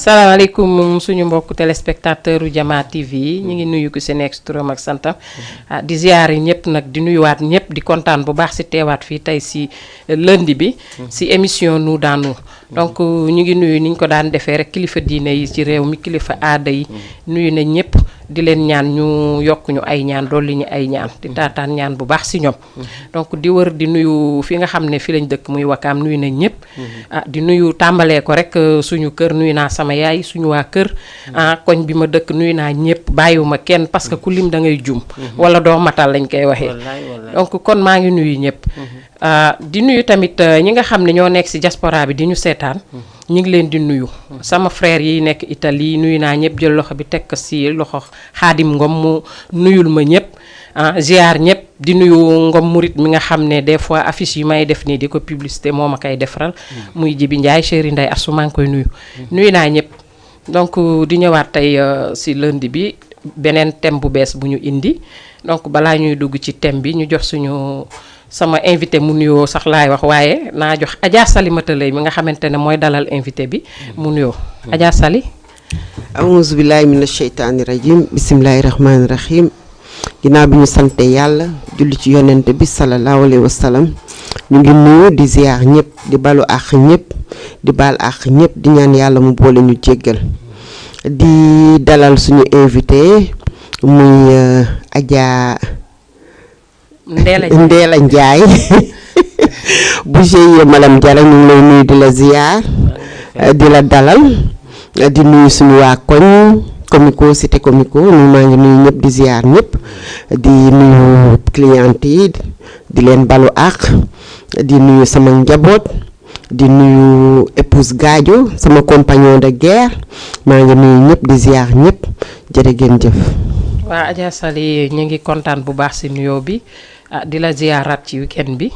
salaamaaleykum suñu mbokk téléspectateur u Jama TV ñi ngi nuyu ko si nekk turam ak santam di ziyaare ñëpp nag di nuyuwaat ñëpp di kontaan bu baax si teewaat fii tey si lundi bi si émission Nous dans Nous donc ñu ngi nuyu ni ñu ko daan defee rek kilifa diine yi ci réew mi kilifa aada yi nuyu na ñëpp di leen ñaan ñu yokk ñu ay ñaan dolli ñu ay ñaan di taataan ñaan bu baax si ñoom donc di wër di nuyu fi nga xam ne fi lañ dëkk muy Wakaam nuyu na ñëpp di nuyu tàmbalee ko rek suñu kër nuyu naa sama yaay suñu waa kër koñ bi ma dëkk nuyu naa ñëpp bàyyiwuma kenn parce que ku lim da ngay jum wala doo matal lañ koy waxee donc kon maa ngi nuyu ñëpp di nuyu tamit ñi nga xam ne ñoo nekk si diaspora bi di ñu seetaan ñu ngi leen di nuyu sama frère yi nekk Italie nuyu naa ñëpp jël loxo bi teg ko si loxo Xaadim Ngom mu nuyul ma ñëpp ziar ñëpp di nuyu Ngom Murit mi nga xam ne des fois affiche yi may def nii di ko publicité moo ma koy defaral muy Jibi Ndiaye chéri Ndeye Assou maa ngi koy nuyu naa ñëpp donc di ñëwaat tey si lundi bi beneen thème bu bees bu ñu indi donc balaa ñuy dugg ci thème bi ñu jox suñu sama invité mu nuyoo sax laay wax waaye naa jox Adja Salimata Lay mi nga xamante ne mooy dalal invité bi mu nuyoo Adja Sali auzu billahi mina sheytaani rajim bisimilahi rahmaani rahim ginnaaw bi ñu sante yàlla julli ci yonente bi sallallahu alayhi wa sallam ñu ngi nuyu di ziar ñëpp di balu àq ñëpp di baal àq ñëpp di ñaan yàlla mu boole ñu jéggal di dalal suñu invité muy Adja Ndella Ndiaye bu GIE Madame Diarra ñu ngi lay nuyu di la ziar di la dalal di nuyu suñu waa koñ comico cité comico ñu maa ngi nuyu ñëpp di ziar ñëpp di nuyu cliente yi di leen balu àq di nuyu sama njaboot di nuyu épouse Gadio sama compagnon de guerre maa ngi nuyu ñëpp di ziar ñëpp jërë ngeen jëf. waa Adja Sali ñu ngi kontaan bu baax si nuyoo bi di la ziaraat ci weekend bi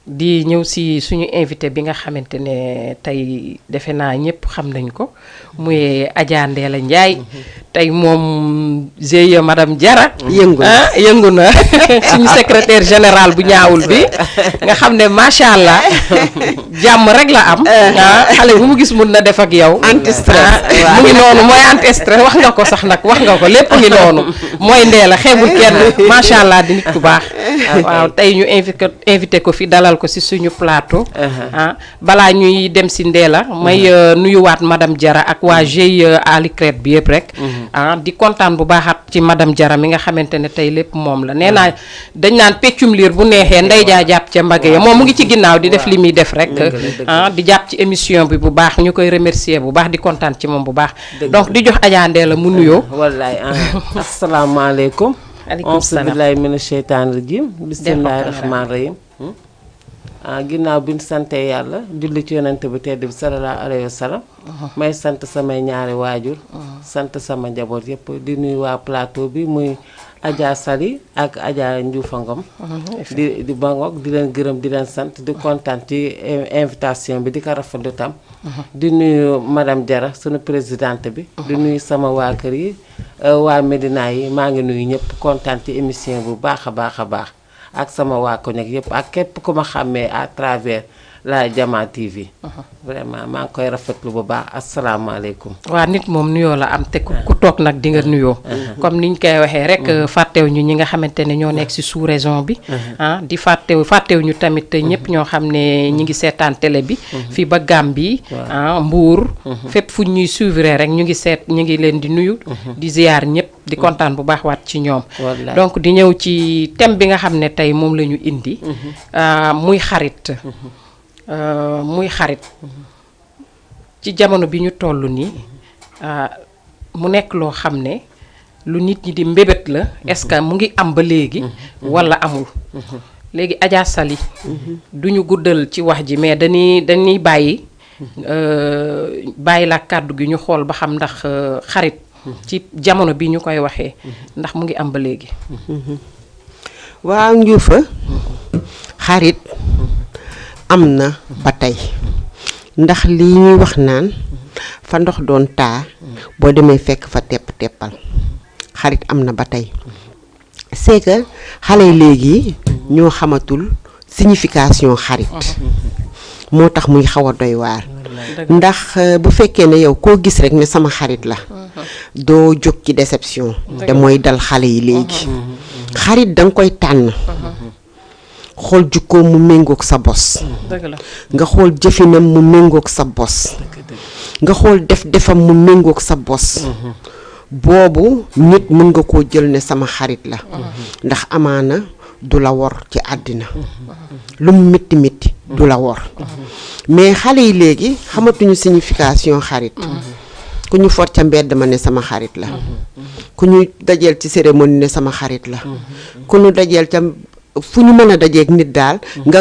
di ñëw si suñu invité bi nga xamante ne tey defe naa ñëpp xam nañ ko muy Adja Ndella Ndiaye tey moom GIE Madame Diarra yëngu na suñu secrétaire général bu ñaawul bi nga xam ne macha allah jàmm rek la am xale bu mu gis mun na def ak yow anti stress mu ngi noonu mooy anti stress wax nga ko sax nag wax nga ko lépp ngi noonu mooy Ndella xeebul kenn macha allah di nit ku baax waaw tey ñu invité ko fi dalal ko si suñu plateau balaa ñuy dem si Ndella may nuyuwaat Madame Diarra ak waa GIE Ali Crête bi yëpp rek di kontaan bu baaxat ci Madame Diarra mi nga xamante ne tey lépp moom la nee naa dañ naan peccum liir bu neexee ndey jaa jàpp ca mbagg ya moom mu ngi ci ginnaaw di def li muy def rek di jàpp ci émission bi bu baax ñu koy remercier bu baax di kontaan ci moom bu baax donc di jox Adja Ndella mu nuyoo wallaay asalaamaaleykum aleykum salaam billahi mina sheytaani rajim bismillahi rahmaani rahim ginnaaw bi ñu sante yàlla julli ci yonente bi tedd bi sallallahu alayhi wa sallam may sant samay ñaari waajur sant sama njaboot yëpp di nuyu waa plateau bi muy Adja Sali ak Adja Ndioufa Ngom di bangoog di leen gërëm di leen sant di kontaan ci invitation bi di ko rafetlu tam di nuyu Madame Diarra sunu présidente bi di nuyu sama waa kër yi waa Médina yi maa ngi nuyu ñëpp kontaan ci émission bu baax a baax a baax ak sama waa ko nekk yëpp ak képp ku ma xàmmee à travers la Jama TV vraiment maa ngi koy rafetlu bu baax asalaamaaleykum. waa nit moom nuyoo la am te ku toog nag di nga nuyoo comme niñ koy waxee rek fàttew ñu ñi nga xamante ne ñoo nekk si sous région bi di fàttew ñu tamit ñëpp ñoo xam ne ñi ngi seetaan télé bi fii ba Gambie Mbour fépp fu ñuy suivre rek ñu ngi leen di nuyu di ziar ñëpp di kontaan bu baax waat ci ñoom donc di ñëw ci thème bi nga xam ne tey moom la ñu indi muy xarit ci jamono bi ñu toll nii mu nekk loo xam ne lu nit ñi di mbébét la est-ce que mu ngi am ba léegi walla amul léegi Adja Sali duñu guddal ci wax ji mais dañuy bàyyi la kàddu gi ñu xool ba xam ndax xarit ci jamono bi ñu koy waxee ndax mu ngi am ba léegi waaw Ndioufa xarit am na ba tey ndax li ñuy wax naan fa ndox doon taa boo demee fekk fa teppal xarit am na ba tey c'est que xale yi léegi ñoo xamatul signification xarit moo tax muy xaw a doy waar ndax bu fekkee ne yow koo gis rek ne sama xarit la doo jóg ci déception te mooy dal xale yi léegi xarit danga koy tànn xool jukkoom mu méngoog sa bos nga xool jëfinam mu méngoog sa bos nga xool defam mu méngoog sa bos boobu nit mën nga koo jël ne sama xarit la ndax amaana du la wor ci àddina lu mu métti métti du la wor mais xale yi léegi xamatuñu signification xarit ku ñu for ca mbedd ma ne sama xarit la ku ñu dajeel ci cérémonie ne sama xarit la ku ñu dajeel ca fu ñu mën a dajeeg nit daal nga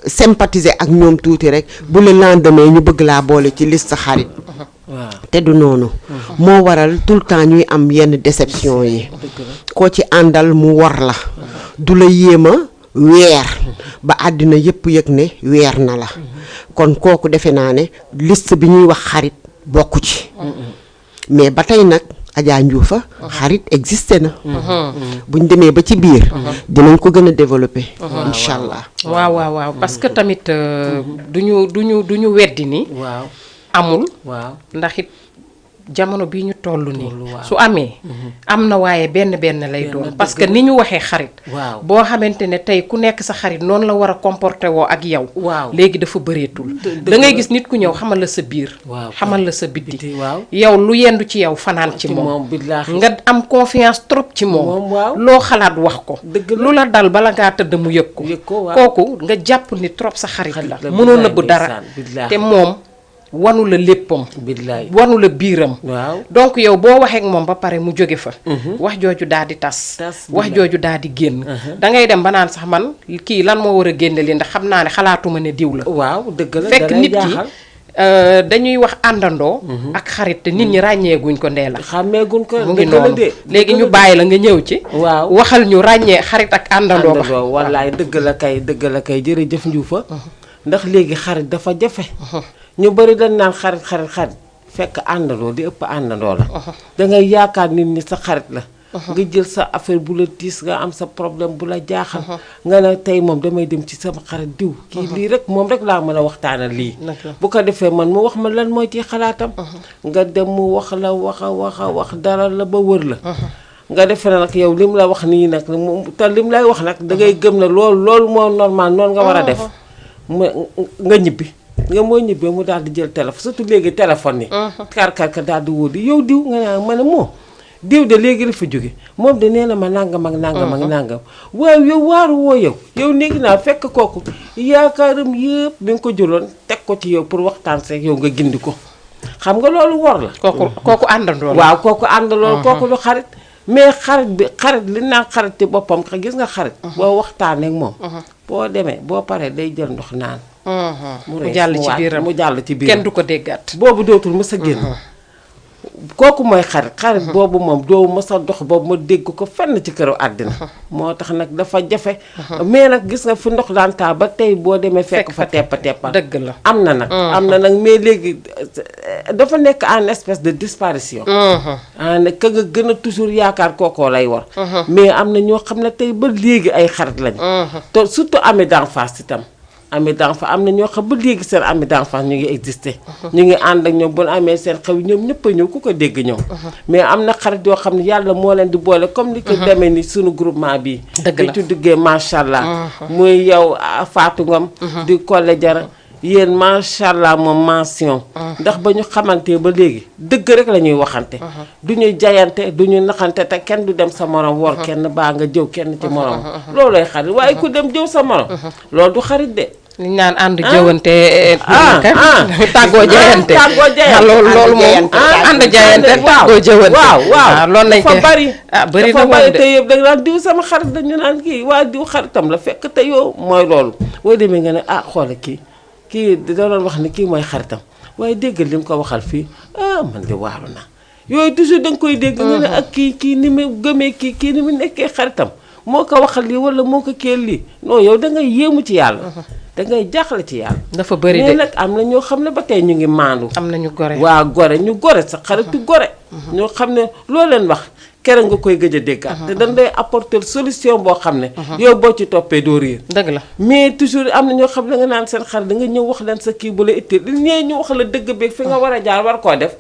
sympathiser ak ñoom tuuti rek bu le lendemain ñu bëgg laa boole ci liste xarit te du noonu moo waral tout le temps ñuy am yenn déception yi koo ci àndal mu wor la du la yéema weer ba àddina yépp yëg ne weer na la kon kooku defe naa ne liste bi ñuy wax xarit bokku ci mais ba tey nag Adja Ndioufa xarit existé na buñ demee ba ci biir dinañ ko gën a développer incha allah waaw parce que tamit duñu weddi ni amul ndax it jamono bi ñu toll nii su amee am na waaye benn lay doon parce que ni ñu waxee xarit boo xamante ne tey ku nekk sa xarit noonu la war a comporter woo ak yow léegi dafa bëreetul da ngay gis nit ku ñëw xamal la sa biir xamal la sa bitti yow lu yendu ci yow fanaan ci moom nga am confiance trop ci moom loo xalaat wax ko lu la dal bala ngaa tëdd mu yëg ko kooku nga jàpp ni trop sa xarit la mënoo nëbb dara te moom wanu la léppam wanu la biiram donc yow boo waxee ak moom ba pare mu jóge fa wax jooju daal di tas wax jooju daal di génn da ngay dem ba naan sax man kii lan moo war a génne li ndax xam naa ne xalaatuma ne diw la dëgg la fekk nit ki dañuy wax àndandoo ak xarit te nit ñi ràññeeguñ ko ndee la xàmmeeguñ ko mu ngi noonu léegi ñu bàyyi la nga ñëw ci waxal ñu ràññee xarit ak àndandoo ba wallaay dëgg la kay jërëjëf Ndioufa ndax léegi xarit dafa jafe ñu bari dañ naan xarit fekk àndandoo di ëpp àndandoo la dangay yaakaar nit ñi sa xarit la nga jël sa affaire bu la tiis nga am sa problème bu la jaaxal nga ne tey moom damay dem ci sama xarit diw kii lii rek moom rek laa mën a waxtaanal lii bu ko defee man mu wax ma lan mooy ci xalaatam nga dem mu wax la wax dara la ba wër la nga defee nag yow lim la wax nii nag te lim lay wax nag dangay gëm ne loolu moo normal noonu nga war a def nga ñibbi nga moo ñibbee mu daal di jël téléphone surtout léegi téléphone yi kar daal di wóor di yow diw nga naa ma ne moo diw de léegi la fa jóge moom de nee na ma nangam ak nangam waaw yow waaru woo yow léegi naa fekk kooku yaakaaram yëpp bi nga ko jëloon teg ko ci yow pour waxtaan seeg yow nga gindi ko xam nga loolu wor la kooku àndandoo la waaw kooku àndandoo kooku lu xarit mais xarit li naan xarit ci boppam gis nga xarit boo waxtaanee ak moom boo demee boo paree day jël ndox naan mu jàll ci biiram mu jàll ci biiram kenn du ko déggaat boobu dootul mës a génn kooku mooy xarit boobu moom doo mës a dox boobu ma dégg ko fenn ci këru àddina moo tax nag dafa jafe mais nag gis nga fi ndox daan taa ba tey boo demee fekk fa teppa dëgg la am na nag mais léegi dafa nekk en espèce de disparition ka nga gën a toujours yaakaar kookoo lay war mais am na ñoo xam ne tey ba léegi ay xarit lañ te surtout ami d'enfance itam ami d'enfance am na ñoo xam ba léegi seen ami d'enfance ñu ngi existé ñu ngi ànd ak ñoom bu amee seen xew ñoom ñëpp a ñëw ku ko dégg ñëw mais am na xarit yoo xam ne yàlla moo leen di boole comme ni ko demee ni suñu groupement bi di ci duggee macha allah muy yow Fatou Ngom di Collé Jara yéen macha allah moom mention ndax ba ñu xamante ba léegi dëgg rek la ñuy waxante du ñuy jayante du ñu naxante te kenn du dem sa morom wor kenn baa nga jëw kenn ci morom loolooy xarit waaye ku dem jëw sa morom loolu du xarit de li ñu naan ànd jëwante tàggoo jayante loolu moom ànd jayante tàggoo jëwante waaw loolu lañ dafa bari bari na dafa bari te yëpp da nga naan diw sama xarit dañu naan kii waa diw xaritam la fekk te yow mooy loolu boo demee nga ne xoole kii da doon wax ne kii mooy xaritam waaye déggal li mu ko waxal fii man de waaru na yooyu toujours da nga koy dégg nga ne ak kii ni mu gëmee kii ni mu nekkee xaritam moo ko waxal lii wala moo ko keel lii non yow da ngay yéemu ci yàlla da ngay jaaxle ci yàlla dafa bëri de mais nag am na ñoo xam ne ba tey ñu ngi maandu am na ñu gore waa gore ñu gore sa xaritu gore ñoo xam ne loo leen wax keroog nga koy gëj a déggaat te dañ lay apporter solution boo xam ne yow boo ci toppee doo réer dëgg la mais toujours am na ñoo xam ne nga naan seen xarit da nga ñëw wax leen sa kii bu la itteel li ñee ñu wax la dëgg bi fi nga war a jaar war koo def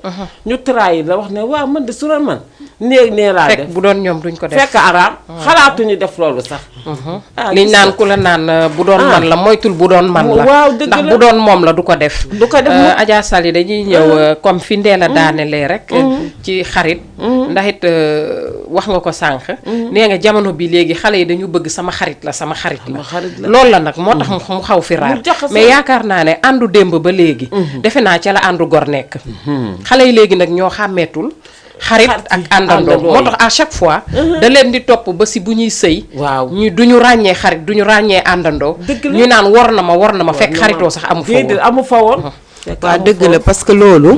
ñu trahir la wax ne waaw man de su doon man nee laa def fekk bu doon ñoom duñ ko def fekk araam xalaatuñu def loolu sax liñ naan ku la naan bu doon man la moytul bu doon man la waaw dëgg ndax la bu doon moom la du ko def du ko def Adja Sali dañuy ñëw comme fi ndee la daanelee rek ci xarit ndax it wax nga ko sànq nee nga jamono bi léegi xale yi dañu bëgg sama xarit la loolu la nag moo tax mu xaw fi raar mais yaakaar naa ne àndu démb ba léegi defe naa ca la àndu gor nekk xale yi léegi nag ñoo xàmmeetul xarit ak àndandoo moo tax à chaque fois da leen di topp ba si bu ñuy sëy waaw ñu duñu ràññee xarit duñu ràññee àndandoo ñu naan war na ma fekk xaritoo sax amu fa woon waaw dëgg la parce que loolu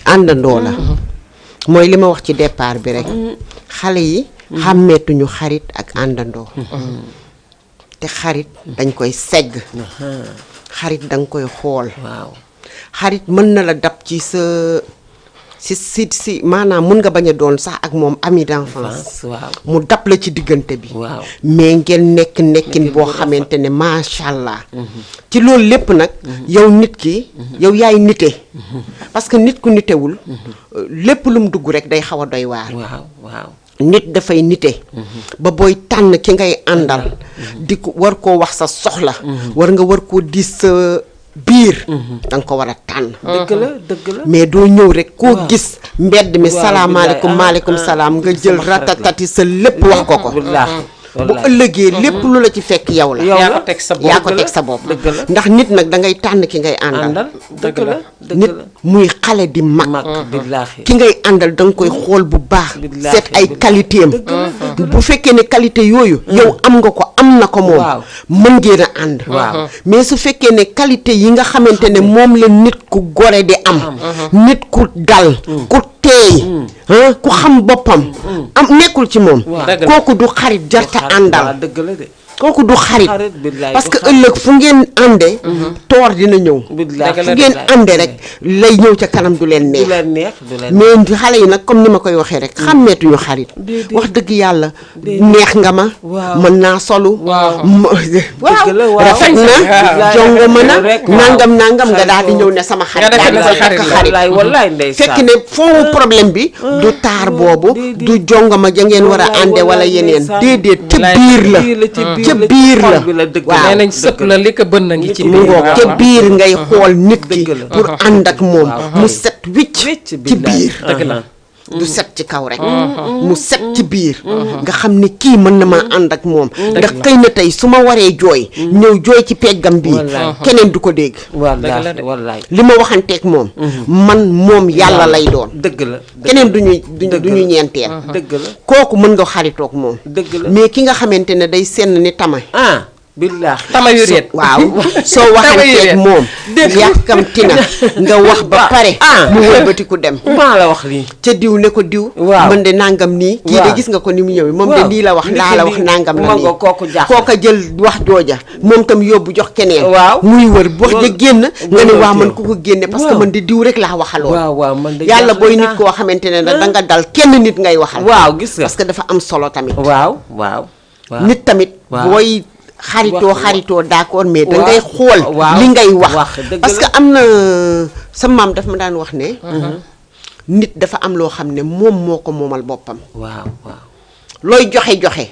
àndandoo la mooy li ma wax ci départ bi rek xale yi xàmmeetuñu xarit ak àndandoo te xarit dañ koy segg xarit danga koy xool xarit mën na la dab ci sa si maanaam mun nga bañ a doon sax ak moom ami d'enfance mu dab la ci diggante bi mais ngeen nekkin boo xamante ne macha allah ci loolu lépp nag yow nit ki yow yaay nite parce que nit ku nitewul lépp lu mu dugg rek day xaw a doy waar nit dafay nite ba booy tànn ki ngay àndal di ko war koo wax sa soxla war koo diis sa biir danga ko war a tànn dëgg la mais doo ñëw rek koo gis mbedd mi salaamaaleykum maaleykum salaam nga jël ratatati sa lépp wax ko bu ëllëgee lépp lu la ci fekk yow la yaa ko teg sa bopp ndax nit nag da ngay tànn ki ngay àndal nit muy xale di mag ki ngay àndal da nga koy xool bu baax seet ay qualité am bu fekkee ne qualité yooyu yow am nga ko am na ko moom mën ngeen a ànd mais su fekkee ne qualité yi nga xamante ne moom la nit ku gore di am nit ku dal ku teey ku xam boppam am nekkul ci moom kooku du xarit jarta àndal kooku du xarit parce que ëllëg fu ngeen àndee toor dina ñëw fu ngeen àndee rek lay ñëw ca kanam du leen neex mais xale yi nag comme ni ma koy waxee rek xàmmeetuñu xarit wax dëgg yàlla neex nga ma mën naa solu rafet na jongo mën a nangam nga daal di ñëw ne sama xarit fekk ne foofu problème bi du taar boobu du jongo ma ja ngeen war a ànde wala yeneen déedéet ca biir la ca biir la waaw nee nañ sëpp la li ko bën na ngi ci mu ngoog ca biir ngay xool nit ki pour ànd ak moom mu set wicc ci biir dëgg la du set ci kaw rek mu set ci biir nga xam ne kii mën na maa ànd ak moom ndax xëy na tey su ma waree jooy ñëw jooy ci peggam bii keneen du ko dégg wallaay li ma waxanteeg moom man moom yàlla lay doon dëgg la keneen duñu ñeenteel dëgg la kooku mën nga xaritoog moom dëgg la mais ki nga xamante ne day senn ni tama billaahi tama yu réet waaw soo waxanteeg moom yàkkamti na nga wax ba pare mu wëlbatiku dem maa la wax lii ca diw ne ko diw man de nangam nii kii de gis nga ko ni mu ñëwee moom de lii la wax laa la wax nangam la nii kooka jël wax jooja moom tam yóbbu jox keneen muy wër wax ja génn nga ne waa man ku ko génne parce que man de diw rek laa waxaloon yàlla booy nit koo xamante ne da nga dal kenn nit ngay waxal gis nga parce que dafa am solo tamit waaw nit tamit booy xaritoo d'accord mais da ngay xool li ngay wax parce que am na sa maam daf ma daan wax ne nit dafa am loo xam ne moom moo ko moomal boppam looy joxe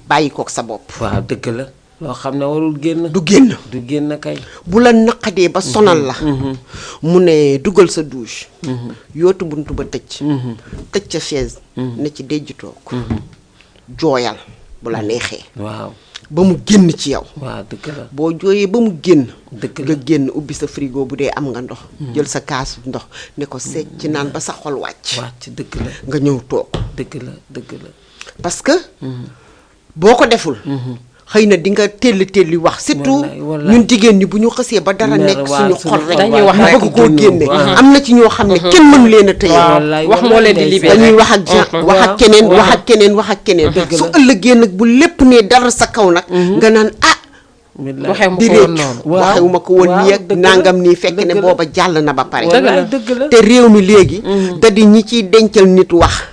bàyyi kook sa bopp dëgg la loo xam ne warul génn du génn kay bu la naqadee ba sonal la mu ne dugal sa douche yootu buntu ba tëj ca chaise ne ci déjj toog jooyal bu la neexee ba mu génn ci yow dëgg la boo jooyee ba mu génn dëgg nga génn ubbi sa frigo bu dee am nga ndox jël sa kaas ndox ne ko seet ci naan ba sa xol wàcc dëgg la nga ñëw toog dëgg la parce que boo ko deful xëy na di nga telli wax surtout ñun jigéen ñi bu ñu xësee ba dara nekk suñu xol rek dañuy wax rek bëgg koo génne am na ci ñoo xam ne kenn mënu leen a tëye wax moo leen di libéré dañuy wax ak keneen su ëllëgee nag bu lépp ne dara sa kaw nag nga naan di réccu waxewuma ko woon nii ak nangam nii fekk ne booba jàll na ba pare dëgg la te réew mi léegi da di ñi ciy dencal nit wax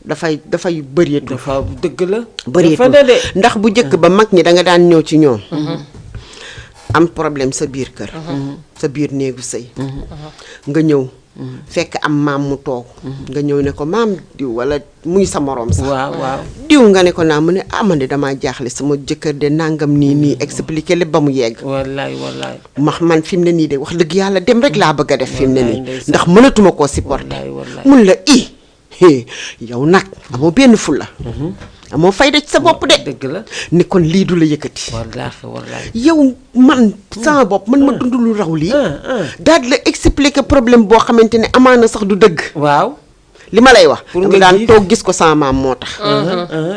dafay bëreetul dafa dëgg la bëreetul ndax bu njëkk ba mag ñi da nga daan ñëw ci ñoom am problème sa biir kër sa biir néegu sëy nga ñëw fekk am maam mu toog nga ñëw ne ko maam diw wala muy sa morom sax waaw diw nga ne ko naa mu ne man de damaa jaaxle sama jëkkër de nangam nii expliqué lépp ba mu yegg wallaay man fi mu ne nii de wax dëgg yàlla dem rek laa bëgg a def fi mu ne nii ndax mënatuma koo supporter mun la yow nag amoo benn fulla amoo fayda ci sa bopp de dëgg la ni kon lii du la yëkkati wallaahi yow man sama bopp man ma dund lu raw lii daal di la expliquer problème boo xamante ne amaana sax du dëgg waaw li ma lay wax dama daan toog gis ko sama maam moo tax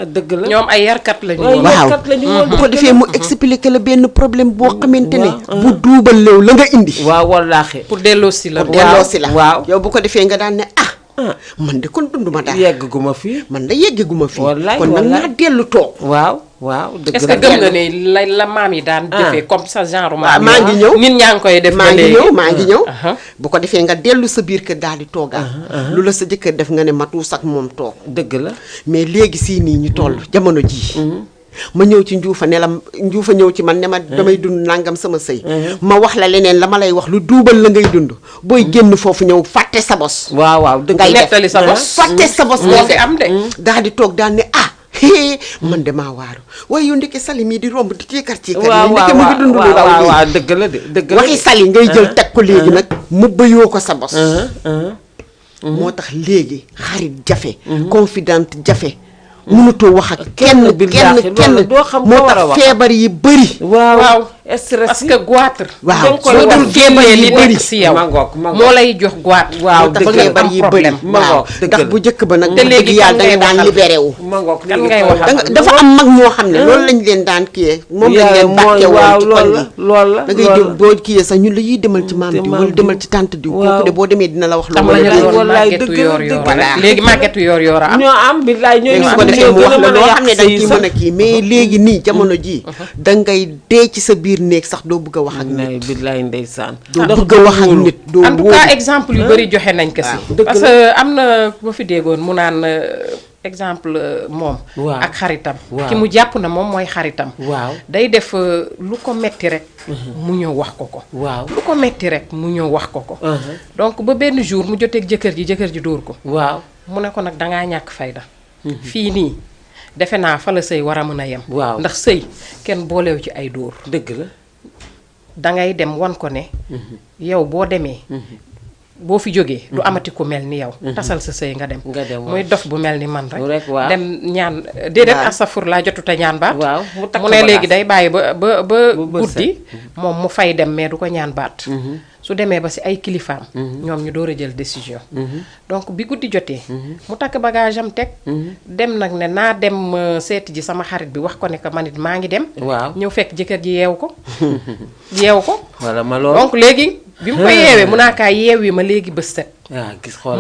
dëgg la ñoom ay yarkat lañu waaw bu ko defee mu expliquer la benn problème boo xamante ne bu duubal léew la nga indi waaw wallaahi pour delloosi la waaw yow bu ko defee nga daan ne man de kon dunduma daal yegguma fii man da yegguma fii wallaay kon nag naa dellu toog waaw dëgg est-ce que gëm nga ne la maam yi daan defee comme ça genre maa ngi ñëw nit ñaa ngi koy def maa ngi ñëw bu ko defee nga dellu sa biir kër daal di toogaat lu la sa jëkkër def nga ne matuus ak moom toog dëgg la mais léegi sii nii ñu toll jamono jii ma ñëw ci njuufa ne la njuufa ñëw ci man ne ma damay dund nangam sama sëy ma wax la leneen la ma lay wax lu duubal la ngay dund booy génn foofu ñëw fàtte sa bos waaw dëgg ngay nettali sa bos fàtte sa bos moo fi am de daal di toog daal ne man de maa waaru waaye yow ndeke sali mii di romb di ceekar waaw ndeke mu ngi dund lu raw lii waaw dëgg la de dëgg la waxi sali ngay jël teg ko léegi nag mu bëyoo ko sa bos moo tax léegi xarit jafe confidente jafe mënutoo wax ak kenn doo xam moo tax feebar yi bëri waaw stress parce que goitre waaw soo dul génnee li nekk si yow moo lay jox goitre waaw tax feebar yi bëri waaw ndax bu njëkk ba nag te léegi yàlla da nga daan libéré wu kan ngay wax dafa am mag ñoo xam ne loolu lañ leen daan kiyee moom lañ leen bàkke woon ci koñ bi loolu la da ngay jóg boo kiyee sax ñun la yiy demal ci maam diw wala demal ci tante diw kooku de boo demee dina la wax loolu léegi màggetu yor am ñoo am billaay ñooy su ko defee mu wax la loo xam ne da nga ciy mën a kii mais léegi nii jamono ji da ngay dee ci sa biir néeg sax doo bëgg a wax ak nit billaay ndeysaan doo bëgg a wax ak nit doo en tout cas exemple yu bëri joxe nañ ko si parce que am na ba fi déggoon mu naan exemple moom ak xaritam ki mu jàpp na moom mooy xaritam day def lu ko metti rek mu ñëw wax ko lu ko metti rek mu ñëw wax ko donc ba benn jour mu joteeg jëkkër ji dóor ko mu ne ko nag dangaa ñàkk fayda fii nii defe naa fa la sëy war a mën a yem ndax sëy kenn boolew ci ay dóor dëgg la dangay dem wan ko ne yow boo demee boo fi jógee du amati ku mel ni yow tasal sa sëy nga dem muy dof bu mel ni man rek dem ñaan déedéet asafur laa jotute ñaan baat mu ne léegi day bàyyi ba guddi moom mu fay dem mais du ko ñaan baat su demee ba si ay kilifaam ñoom ñu door a jël décision donc bi guddi jotee mu takk bagage am teg dem nag ne naa dem seeti ji sama xarit bi wax ko ne que man it maa ngi dem ñëw fekk jëkkër ji yeewu ko donc léegi bi mu ko yeewee mu naa kaa yeewi ma léegi bës set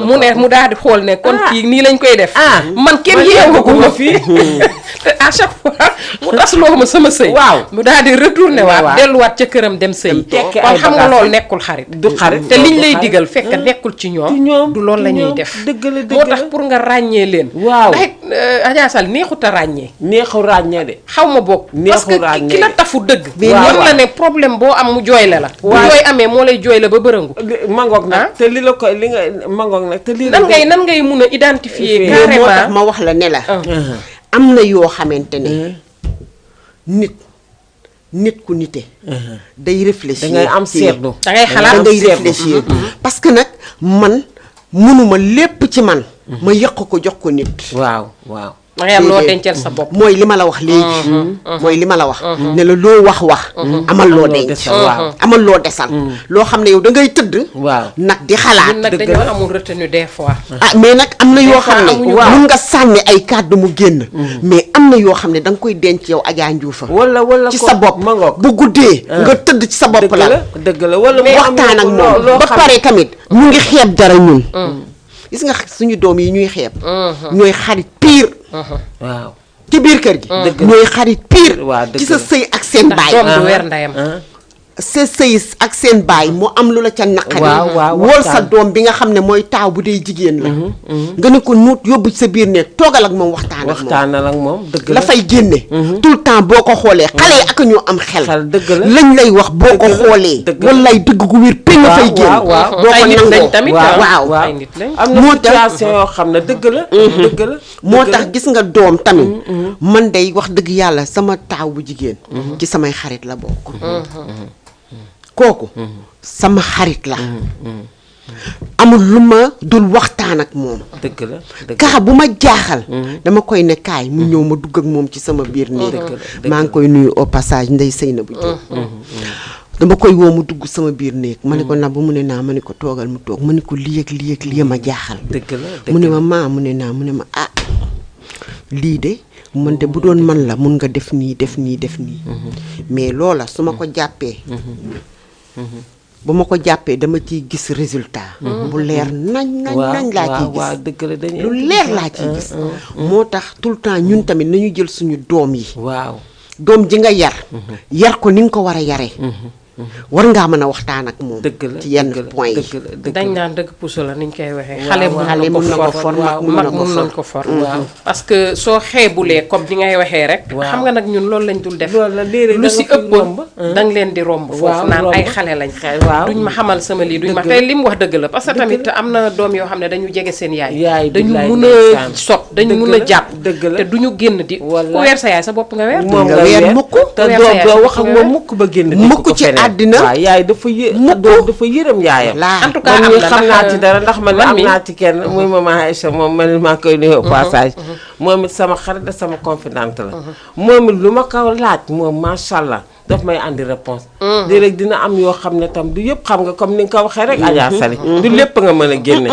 mu ne mu daal di xool ne kon kii nii lañ koy def man kenn yeewaguma fii à chaque fois mu tasloo ma sama sëy mu daal di retourné waat delluwaat ca këram dem sëy kon xam nga loolu nekkul xarit te liñ lay digal fekk nekkul ci ñoom du loolu la ñuy def moo tax pour nga ràññee leen ndax Adja Sall neexut a ràññee de xaw ma bokk parce que ki la tafu dëgg war la ne problème boo am mu jooyle la bu jooy amee moo lay jooyle ba bërëngu mangoog nag te li la koy li nga mangoog nag te lii nan ngay mun a identifier carrément moo tax ma wax la ne la am na yoo xamante ne nit ku nite day réfléchir dangay am seetlu dangay xalaat dangay réfléchir parce que nag man mënuma lépp ci man ma yëq ko jox ko nit waaw dangay am loo dencal sa bopp mooy li ma la wax léegi mooy li ma la wax ne la loo wax amal loo denc amal loo desal loo xam ne yow da ngay tëdd nag di xalaat nag dañoo amul retenu des fois mais nag am na yoo xam ne mun nga sànni ay kàddu mu génn mais am na yoo xam ne da nga koy denc yow Adja Ndioufa wala ci sa bopp bu guddee nga tëdd ci sa bopp la dëgg la wala waxtaan ak moom ba pare tamit ñu ngi xeeb dara ñun gis nga suñu doom yi ñuy xeeb ñooy xarit pire waaw ci biir kër gi ñooy xarit pire ci sa sëy ak seen baay doom du weer ndeyam sa sëy ak seen baay mu am lu la ca naqari wool sa doom bi nga xam ne mooy taaw bu dee jigéen la nga ne ko nuut yóbbu ci sa biir nekk toogal ak moom waxtaanal ak moom dëgg la fay génne tout le temps boo ko xoolee xale yi ak ñoo am xel lañ lay wax boo ko xoolee wallaay dëgg gu wér pe nga fay génn boo ko nangoo tamit waaw am na situation yoo xam ne dëgg la dëgg la moo tax gis nga doom tamit man day wax dëgg yàlla sama taaw bu jigéen ci samay xarit la bokk kooku sama xarit la amul lu ma dul waxtaan ak moom dëgg la kaa bu ma jaaxal dama koy ne kaay mu ñëw ma dugg ak moom ci sama biir néeg maa ngi koy nuyu au passage Ndeye Seynabou Diop dama koy woo mu dugg sama biir néeg ma ne ko na bu mu ne naa ma ne ko toogal mu toog ma ne ko lii ak lii ak lii ma jaaxal mu ne ma maa mu ne naa mu ne ma ah lii de man de bu doon man la mun nga def nii def nii def nii mais loola su ma ko jàppee bu ma ko jàppee dama ciy gis résultat bu leer nañ laa ciy gis lu leer laa ciy gis moo tax tout le temps ñun tamit nañu jël suñu doom yi doom ji nga yar ko ni nga ko war a yaree war ngaa mën a waxtaan ak moom ci yenn point yi dañ naan dëgg puso la niñ koy waxee xale mun na ko for mag mun nañ ko for parce que soo xeebulee comme ni ngay waxee rek xam nga nag ñun loolu lañ dul def lu si ëppoon danga leen di romb foofu naan ay xale lañ duñ ma xamal sama lii duñ ma te li mu wax dëgg la parce que tamit am na doom yoo xam ne dañu jege seen yaay dañu mun a sot dañu mun a jàpp te duñu génn di ku weer sa yaay sa bopp nga weer mukk te doom doo wax ak moom mukk ba génn mukk ci àddina waaw yaay dafa dafa yërëm yaayam en tout cas man xam naa ci dara ndax man am naa ci kenn muy maman Aïcha moom man maa koy nuyu au passage moom it sama xarit la sama confidente la moom it lu ma ko laaj moom macha allah daf may andi réponse léeg-léeg dina am yoo xam ne tam du yëpp xam nga comme ni nga ko waxee rek Adja Sali du lépp nga mën a génne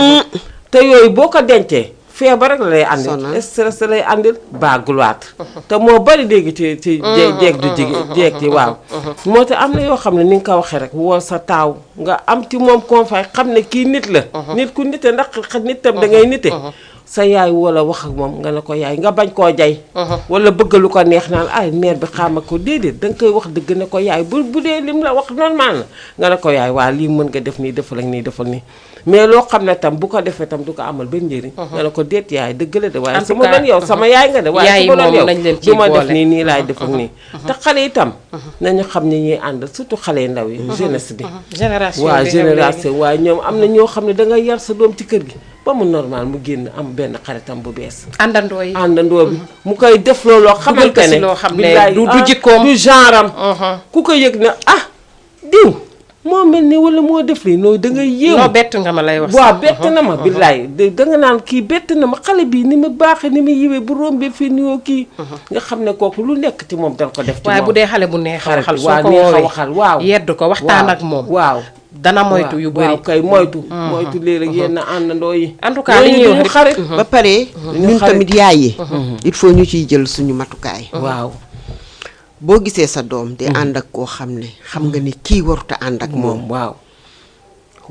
te yooyu boo ko dencee feebar rek la lay andil stress la lay andil baagulaat te moo bari léegi ci jeeg du jeeg ci waaw moo tax am na yoo xam ne ni nga ko waxee rek woo sa taaw nga am ci moom confiance xam ne kii nit la nit ku nite ndax nit tam da ngay nite sa yaay wala wax ak moom nga ne ko yaay nga bañ koo jay wala bëgg lu ko neex naan ay mère bi xaama ko déedéet da nga koy wax dëgg ne ko yaay bu dee lim la wax normal la nga ne ko yaay waa lii mën nga def nii defal ak nii defal nii mais loo xam ne tam bu ko defee tam du ko amal benn njëriñ nga ne ko déet yaay dëgg la de waaye su ma doon yow sama yaay nga de waaye su ma doon yow du ma def nii nii laay def ak nii te xale itam nañu xam ne ñuy ànd surtout xale yu ndaw yi jeunesse bi génération waaye ñoom am na ñoo xam ne da nga yar sa doom ci kër gi ba mu normal mu génn am benn xaritam bu bees àndandoo bi mu koy def looloo xamante ne billaay du jikkoom du genre am ku ko yëg ne ah diw moo mel ni wala moo def lii noonu da ngay yéew non bett nga ma lay wax waaw bett na ma billaay da nga naan kii bett na ma xale bii ni mu baaxee ni mu yiwee bu rombee fii nuyoo kii nga xam ne kooku lu nekk ci moom dal ko def ci moom waaye bu dee xale bu neex a waxal soo ko waxal waaw yedd ko waxtaan ak moom waaw dana moytu yu bëri waaw kay moytu léeg-léeg yenn àndandoo yi en tout cas li ñuy wax xarit ba pare ñun tamit yaay yi il faut ñu ciy jël suñu matukaay waaw boo gisee sa doom di ànd ak koo xam ne xam nga ni kii waruta ànd ak moom waaw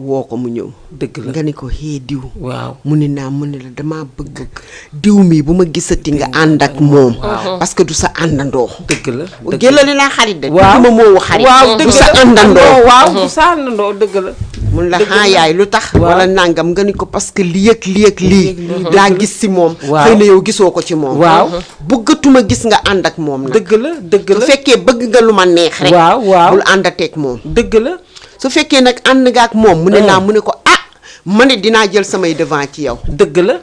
woo ko mu ñëw dëgg la nga ni ko xee diw waaw mu ne naa mu ne la dama bëgg diw mi bu ma gisati nga ànd ak moom parce que du sa àndandoo dëgg la jëlali laa xarit de waaw ma moo xarit waaw du sa àndandoo waaw du sa àndandoo dëgg la mun la xaa yaay lu tax wala nangam nga ni ko parce que lii ak lii ak lii laa gis si moom xëy na yow gisoo ko ci moom waaw bëggatuma gis nga ànd ak moom nag dëgg la su fekkee bëgg nga lu ma neex rek bul àndateeg moom dëgg la su fekkee nag ànd nga ak moom mu ne naa mu ne ko ah ma ne dinaa jël samay devant ci yow dëgg la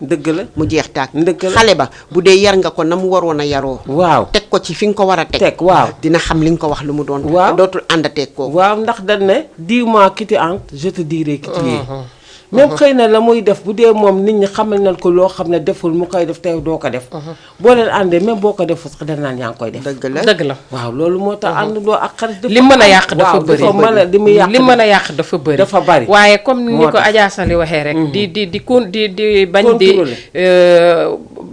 dëgg la mu jeex tàkk xale ba bu dee yar nga ko na mu waroon a yaroo waaw teg ko ci fi nga ko war a teg waaw dina xam li nga ko wax lu mu doon dootul àndateeg kooku waaw ndax dañ ne dis-moi qui tu es je te dirai qui tu es même xëy na la muy def bu dee moom nit ñi xamal nañ ko loo xam ne deful mu koy def tey doo ko def boo leen àndee même boo ko def sax dañ naan yaa ngi koy def dëgg la waaw loolu moo tax àndandoo ak xarit li mën a yàq dafa bëri li mën a yàq dafa bëri waaye comme ni ko Adja Sali waxee rek di bañ di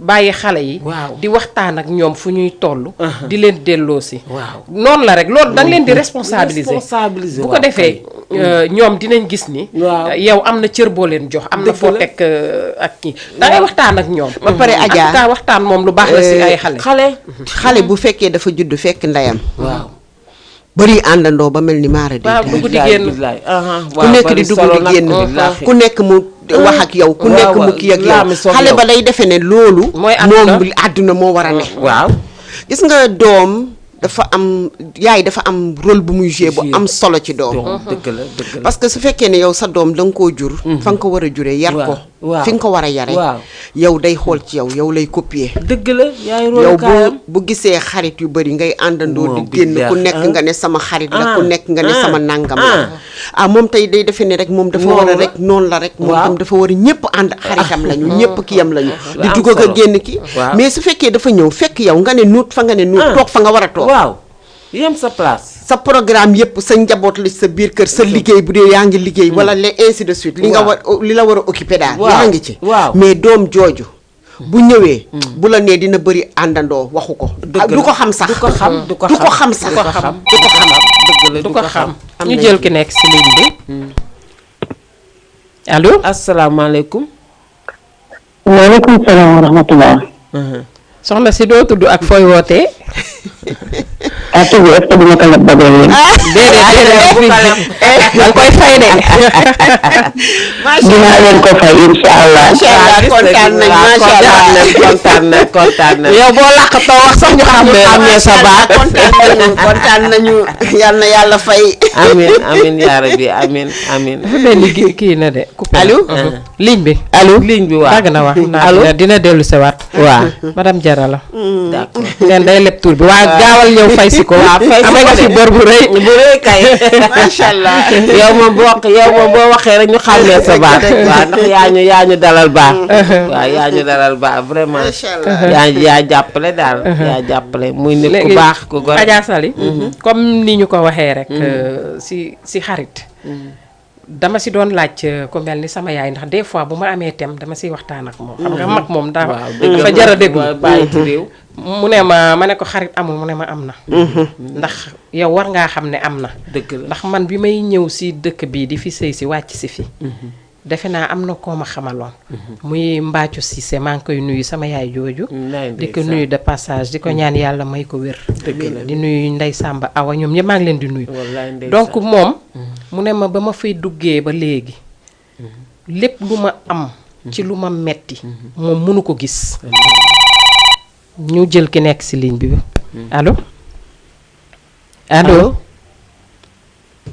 bàyyi xale yi waaw di waxtaan ak ñoom fu ñuy toll di leen delloosi waaw noonu la rek loolu da nga leen di responsabiliser bu ko defee ñoom dinañ gis ni yow am na cër boo leen jox am na foo teg ak kii da ngay waxtaan ak ñoom ba pare Adja ka waxtaan moom lu baax la si ay xale bu fekkee dafa judd fekk ndeyam waaw bëri àndandoo ba mel ni maara waaw dugg di génn ku nekk di dugg di génn ku nekk mu wax ak yow ku nekk mu kii ak yow xale ba day defe ne loolu moom àdduna moo war a ne waaw gis nga doom dafa am yaay dafa am rôle bu muy jouer bu am solo ci doom dëgg la parce que su fekkee ne yow sa doom da nga koo jur fa nga ko war a juree yar ko fi nga ko war a yare yow day xool ci yow lay copier dëgg la yaay yow bu gisee xarit yu bëri ngay àndandoo di génn ku nekk nga ne sama xarit la ku nekk nga ne sama nangam la moom tey day defe ne rek moom dafa war a rek noonu la rek moom tam dafa war a ñëpp ànd xaritam lañu ñëpp kiyam lañu di dugg ak a génn ki mais su fekkee dafa ñëw fekk yow nga ne nuut fa nga ne nuut toog fa nga war a toog waaw yem sa place sa programme yëpp sa njaboot li sa biir kër sa liggéey bu dee yaa ngi liggéey wala les ainsi de suite li nga war li la war a occuper daal yaa ngi ci mais doom jooju bu ñëwee bu la nee dina bëri àndandoo waxu ko du ko xam sax du ko xam sax du ko xam ñu jël ki nekk si ligne bi allo asalaamaaleykum waaleykum salaam wa rahmatullah soxna si doo tudd ak fooy wootee tudd est-ce que duma ko leb ba doon yéen déedéet danga koy fay de dinaa leen ko fay insha allah kontaan nañ yow boo làqatoo wax sax ñu xamee sa baat kontaan nañu yal na yàlla fay amin yaa rabbi amin dafa mel ni kii na de allo ligne bi waaw dagg na wax naa dina dellu si waat waaw madame Diarra la d'accord leen day leb tur bi waa gaawal ñëw fay si ko amee nga fi bor bu rëy kay macha allah yow moom boo waxee rek ñu xàmmee sa baat waaw ndax yaa ñu dalal baax waaw yaa ñu dalal baax vraiment yaa jàppale daal yaa jàppale muy nit ku baax ku gore Adja Sali comme ni ñu ko waxee rek si xarit dama si doon laaj ku mel ni sama yaay ndax des fois bu ma amee thème dama siy waxtaan ak moom xam nga mag moom dafa jar a déglu bàyyi ci réew mu ne ma ne ko xarit amul mu ne ma am na ndax yow war ngaa xam ne am na dëgg la ndax man bi may ñëw si dëkk bii di fi sëy si wàcc si fi defe naa am na koo ma xamaloon muy Mbacco Cissé maa ngi koy nuyu sama yaay jooju di ko nuyu de passage di ko ñaan yàlla may ko wér di nuyu Ndey Samba Awa ñoom ñëpp maa ngi leen di nuyu donc moom mu ne ma ba ma fay duggee ba léegi lépp lu ma am ci lu ma metti moom mënu ko gis ñu jël ki nekk si ligne bi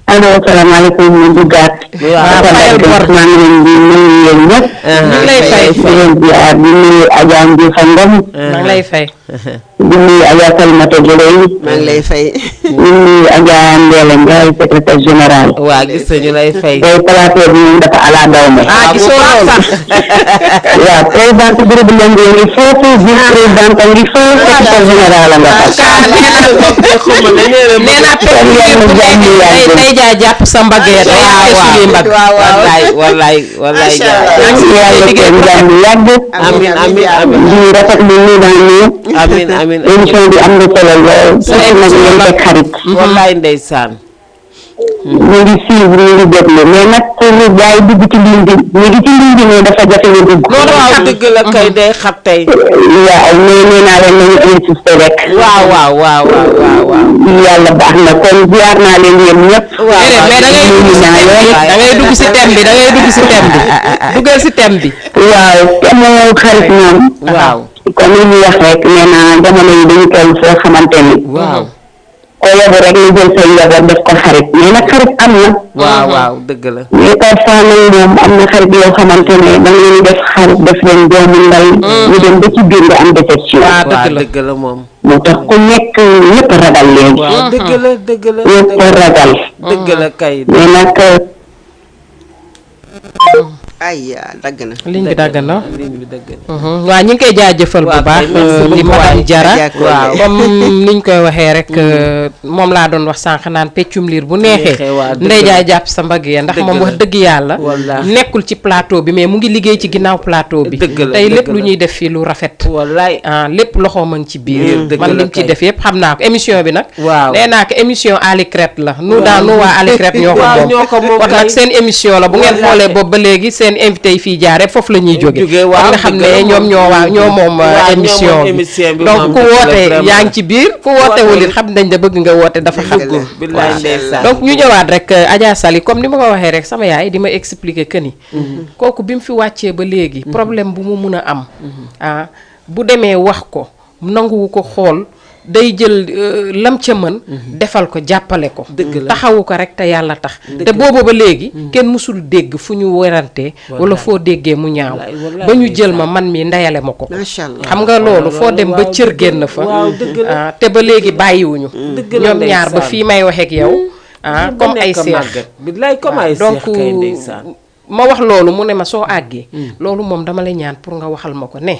allo salaamaaleykum ñu duggaat waaw fayal bor maa ngi leen di nuyu yéen ñëpp ñu ngi lay fay di leen ziar di nuyu Adja Ndioufa Ngom maa ngi lay fay di nuyu Adja Salimata Gueye maa ngi lay fay di nuyu Adja Ndéla Ndiaye secrétaire général waa gis ñu lay fay tey plateau bi moom dafa ala daw me gisoo sax waaw présidente groupe Lengue ngi foofu vice présidente a ngi foofu secrétaire général a nga day jaay jàpp sa mbagg ya day suñuy mbagg wallaay yàlla seen jàmm yàgg amin di rafetlu nii daan nii amin émission bi am na solo lool surtout nag yéen teg xarit wallaay ndeysaan ñu ngi suivre ñu ngi déglu mais nag pour gars yi dugg ci ligne bi ñu ngi ci ligne bi mais dafa jafe ñu dugg waaw dëgg la kay day xat tey waaw mais nee naa leen nañu insister rek waaw yàlla baax na kon ziar naa leen yéen ñëpp mais da ngay dugg si thème bi duggal si thème bi waaw thème xarit moom waaw comme li ñu wax rek nee naa jamono yi dañu toll foo xamante ni waaw ko yóbbu rek ñu jël seen njaboot def ko xarit mais nag xarit am na waaw dëgg la mais parfois nag moom am na xarit yoo xamante ne da nga leen def xarit def leen doomu ndey ñu dem ba ci biir nga am déception dëgg la moom moo tax ku nekk ñëpp ragal léegi waaw dëgg la ñëpp ragal dëgg la kay mais nag ay dagg na. ligne bi dagg na. ligne bi dagg na. waaw ñu ngi koy jaajëfal bu baax. di madame Diarra comme niñ koy waxee rek moom laa doon wax sànq naan peccum liir bu neexee. ndey jaay jàpp sa mbagg ya ndax moom wax dëgg yàlla. nekkul ci plateau bi mais mu ngi liggéey ci ginnaaw plateau bi. tey lépp lu ñuy def fii lu rafet. wallaay lépp loxoom a ngi ci biir. man lim ci def yëpp xam naa ko émission bi nag. waaw nee naa ko émission Alicrate la. nu waa Alicrate ñoo ko moom. kon nag seen émission la bu ngeen xoolee boobu ba léegi seen invité yi fii jaaree foofu la ñuy jóge kon nga xam ne ñoom ñoo moom émission bi donc ku woote yaa ngi ci biir ku woote wul it xam nañ da bëgg nga woote dafa xam donc ñu ñëwaat rek Adja Sali comme ni ma ko waxee rek sama yaay di ma expliquer que ni kooku bi mu fi wàccee ba léegi problème bu mu mun a am bu demee wax ko nanguwu ko xool day jël lam ca mën defal ko jàppale ko taxawu ko rek te yàlla tax te boobu ba léegi kenn mësul dégg fu ñu werantee wala foo déggee mu ñaaw ba ñu jël man mi ndeyale ma ko xam nga loolu foo dem ba cër génn fa te ba léegi bàyyiwuñu ñoom ñaar ba fii may waxeek yow comme ay seex donc ma wax loolu mu ne ma soo àggee loolu moom dama lay ñaan pour nga waxal ma ko ne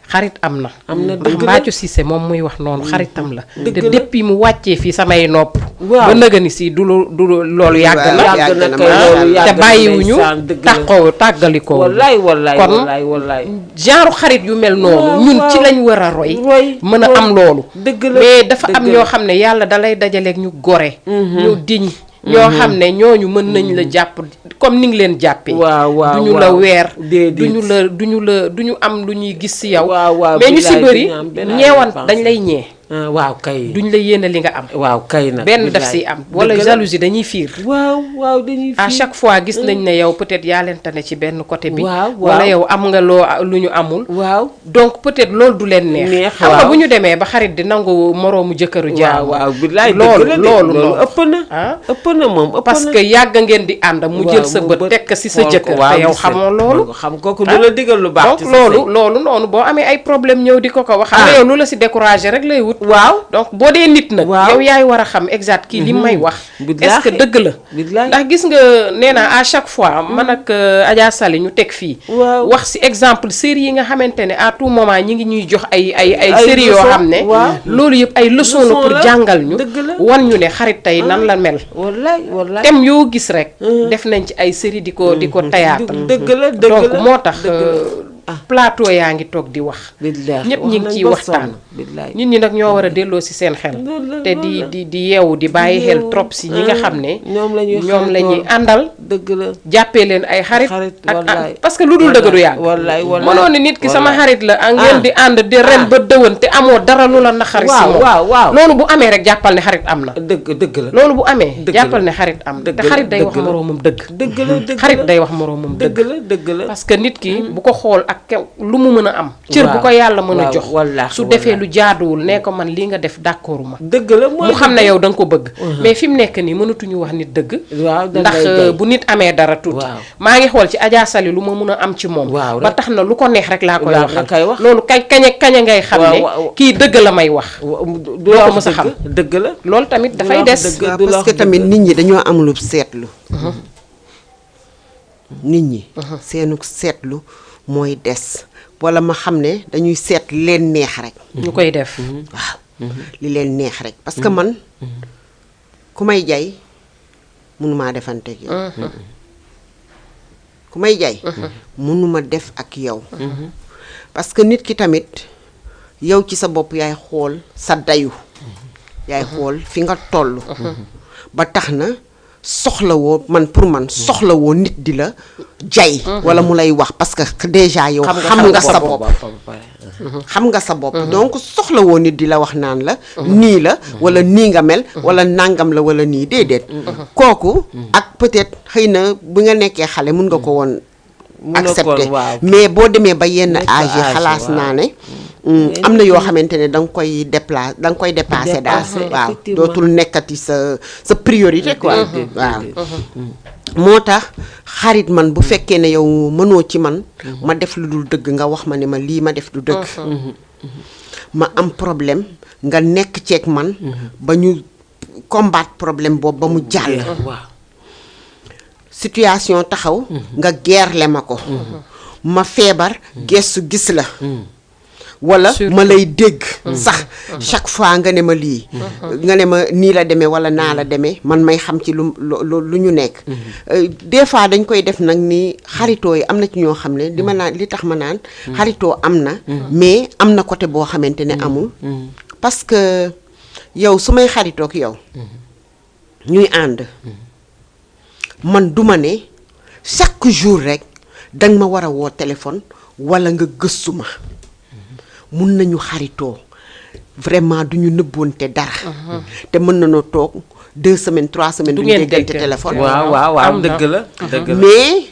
xarit am na ndax Mbathio Cissé moom muy wax noonu xaritam la te depuis mu wàccee fii samay nopp ba nëgëni si du loolu yàgg na te bàyyiwuñu tàggalikoo kon genre xarit yu mel noonu ñun ci lañ war a roy mën a am loolu mais dafa am ñoo xam ne yàlla dalay dajaleeg ñu gore ñu diñ ñoo xam ne ñooñu mën nañ la jàpp comme ni ngi leen jàppee duñu la weer duñu am lu ñuy gis ci yow mais ñu ci bëri ñeewant dañ lay ñee waaw kay duñ la yéene li nga am waaw kay nag benn daf si am wala jalousie dañuy fiir waaw dañuy fiir à chaque fois gis nañ ne yow peut-être yaa leen tane ci benn côté bi wala yow am nga lu ñu amul donc peut-être loolu du leen neex xam nga bu ñu demee ba xarit di nangu moroomu jëkkëru jaam billaay loolu ëpp na moom parce que yàgg ngeen di ànd mu jël sa bët tekk si sa jëkkër te yow xamoo loolu xam kooku du la digal lu baax donc loolu noonu boo amee ay problème ñëw di ko wax xam nga yow lu la si découragé rek lay wut donc boo dee nit nag yow yaay war a xam exact kii li may wax est-ce que dëgg la ndax gis nga nee naa à chaque fois man ak Adja Sali ñu teg fii wax si exemple série yi nga xamante ne à tout moment ñi ngi ñuy jox ay série yoo xam ne loolu yëpp ay leçon la pour jàngal ñu wan ñu ne xarit tey nan la mel thème yoo gis rek def nañ ci ay série di ko théâtre donc moo tax plateau yaa ngi toog di wax ñëpp ñi ngi ciy waxtaan nit ñi nag ñoo war a delloo si seen xel te di yeewu di bàyyi xel trop si ñi nga xam ne ñoom la ñuy àndal jàppee leen ay xarit ak parce que lu dul dëgg du yàgg mënoon ni nit ki sama xarit la ngeen di ànd di ren ba dëwën te amoo dara lu la naxari si moom loolu bu amee rek jàppal ne xarit am na dëgg la loolu bu amee jàppal ne xarit am na te xarit day wax moroomam dëgg xarit day wax moroomam dëgg la parce que nit ki bu ko xool ak lu mu mën a am cër bu ko yàlla mën a jox su defee lu jaaduwul nee ko man lii nga def d'accord ma dëgg la mu xam ne yow da nga ko bëgg mais fi mu nekk nii mënatuñu wax nit dëgg ndax bu nit amee dara tuuti maa ngi xool ci Adja Sali lu ma mën a am ci moom ba tax na lu ko neex rek laa koy waxal loolu kañe ngay xam ne kii dëgg la may wax doo ko mës a xam dëgg la loolu tamit dafay des parce que tamit nit ñi dañoo am lu seetlu nit ñi seenu seetlu mooy des wala ma xam ne dañuy seet leen neex rek ñu koy def waaw li leen neex rek parce que man ku may jay mënumaa defanteeg yow ku may jay mënuma def ak yow parce que nit ki tamit yow ci sa bopp yaay xool sa dayu yaay xool fi nga toll ba tax na soxlawoo man pour man soxlawoo nit di la jay wala mu lay wax parce que déjà yow xam nga sa bopp xam nga sa bopp donc soxlawoo nit di la wax naan la nii la wala nii nga mel wala nangam la wala nii déedéet kooku ak peut-être xëy na bu nga nekkee xale mun nga ko woon accepter mais boo demee ba yenn âge yi xalaas naa ne am na yoo xamante ne da nga koy dépasser daal waaw dootul nekkati sa priorité quoi waaw moo tax xarit man bu fekkee ne yow mënoo ci man ma def lu dul dëgg nga wax ma ne ma lii ma def du dëgg ma am problème nga nekk ceeg man ba ñu combattre problème boobu ba mu jàll situation taxaw nga geerle ma ko ma feebar gestu gis la wala ma lay dégg sax chaque fois nga ne ma lii nga ne ma nii la demee wala naa la demee man may xam ci lu ñu nekk des fois dañ koy def nag ni xaritoo yi am na ci ñoo xam ne li ma naan li tax ma naan xaritoo am na mais am na côté boo xamante ne amul parce que yow su may xaritook yow ñuy ànd man duma ne chaque jour rek danga ma war a woo téléphone wala nga gëstu ma mun nañu xaritoo vraiment duñu nëbboonte dara te mën nañoo toog 2 semaines 3 semaines duñu déggante téléphone waaw dëgg la mais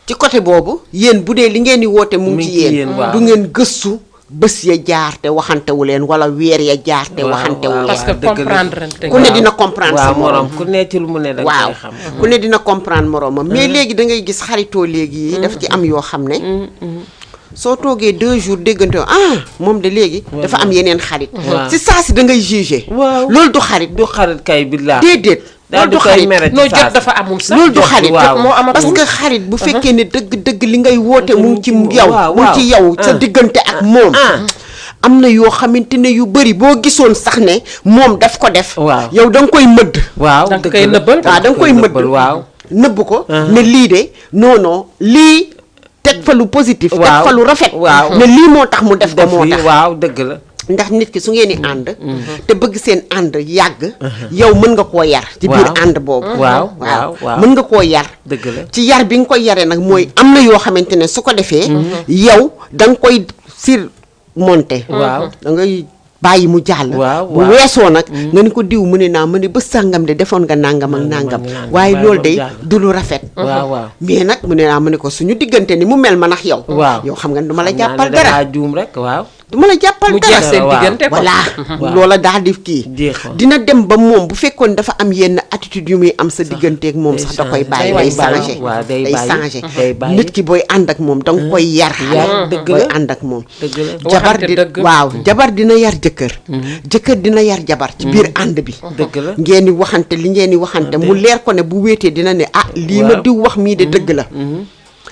ci côté boobu yéen bu dee li ngeen di woote mu ngi ci yéen du ngeen gëstu bés ya jaar te waxantewu leen wala weer ya jaar te waxantewu leen parce que comprendre ku ne dina comprendre sa morom ku ne ci lu mu ne da waaw ngay xam ku ne dina comprendre moromam mais léegi da ngay gis xaritoo léegi yi daf ci am yoo xam ne soo toogee 2 jours déggante moom de léegi dafa am yeneen xarit si saa si da ngay jugé loolu du xarit kay billaa déedéet loolu du xarit noo jot dafa amul sax loolu du xarit moo amatul parce que xarit bu fekkee ne dëgg li ngay woote mu ngi ci yow mu ngi ci yow sa diggante ak moom am na yoo xamante ne yu bëri boo gisoon sax ne moom daf ko def yow da nga koy mëdd da nga koy nëbbal da nga koy mëdd nëbb ko ne lii de non lii teg fa lu positif teg fa lu rafet ne lii moo tax mu def ko moo tax dëgg la ndax nit ki su ngeen di ànd te bëgg seen ànd yàgg yow mën nga koo yar ci biir ànd boobu waaw mën nga koo yar dëgg la ci yar bi nga koy yaree nag mooy am na yoo xamante ne su ko defee yow da nga koy surmonter da ngay bàyyi mu jàll bu weesoo nag nga ni ko diw mu ne naa mu ne ba sàngam de defoon nga nàngam ak nàngam waaye loolu day du lu rafet mais nag mu ne naa mu ne ko suñu diggante ni mu mel ma nax yow yow xam nga du ma la jàppal dara juum rek du ma la jàppal mu jeex seen diggante ko voilà loola daal di kii dina dem ba moom bu fekkoon dafa am yenn attitude yu muy am sa digganteeg moom sax da koy bàyyi day changé nit ki booy ànd ak moom danga koy yar booy ànd ak moom jabar dina yar jëkkër dina yar jabar ci biir ànd bi ngeen di waxante li ngeen di waxante mu leer ko ne bu wéetee dina ne lii ma diw wax mii de dëgg la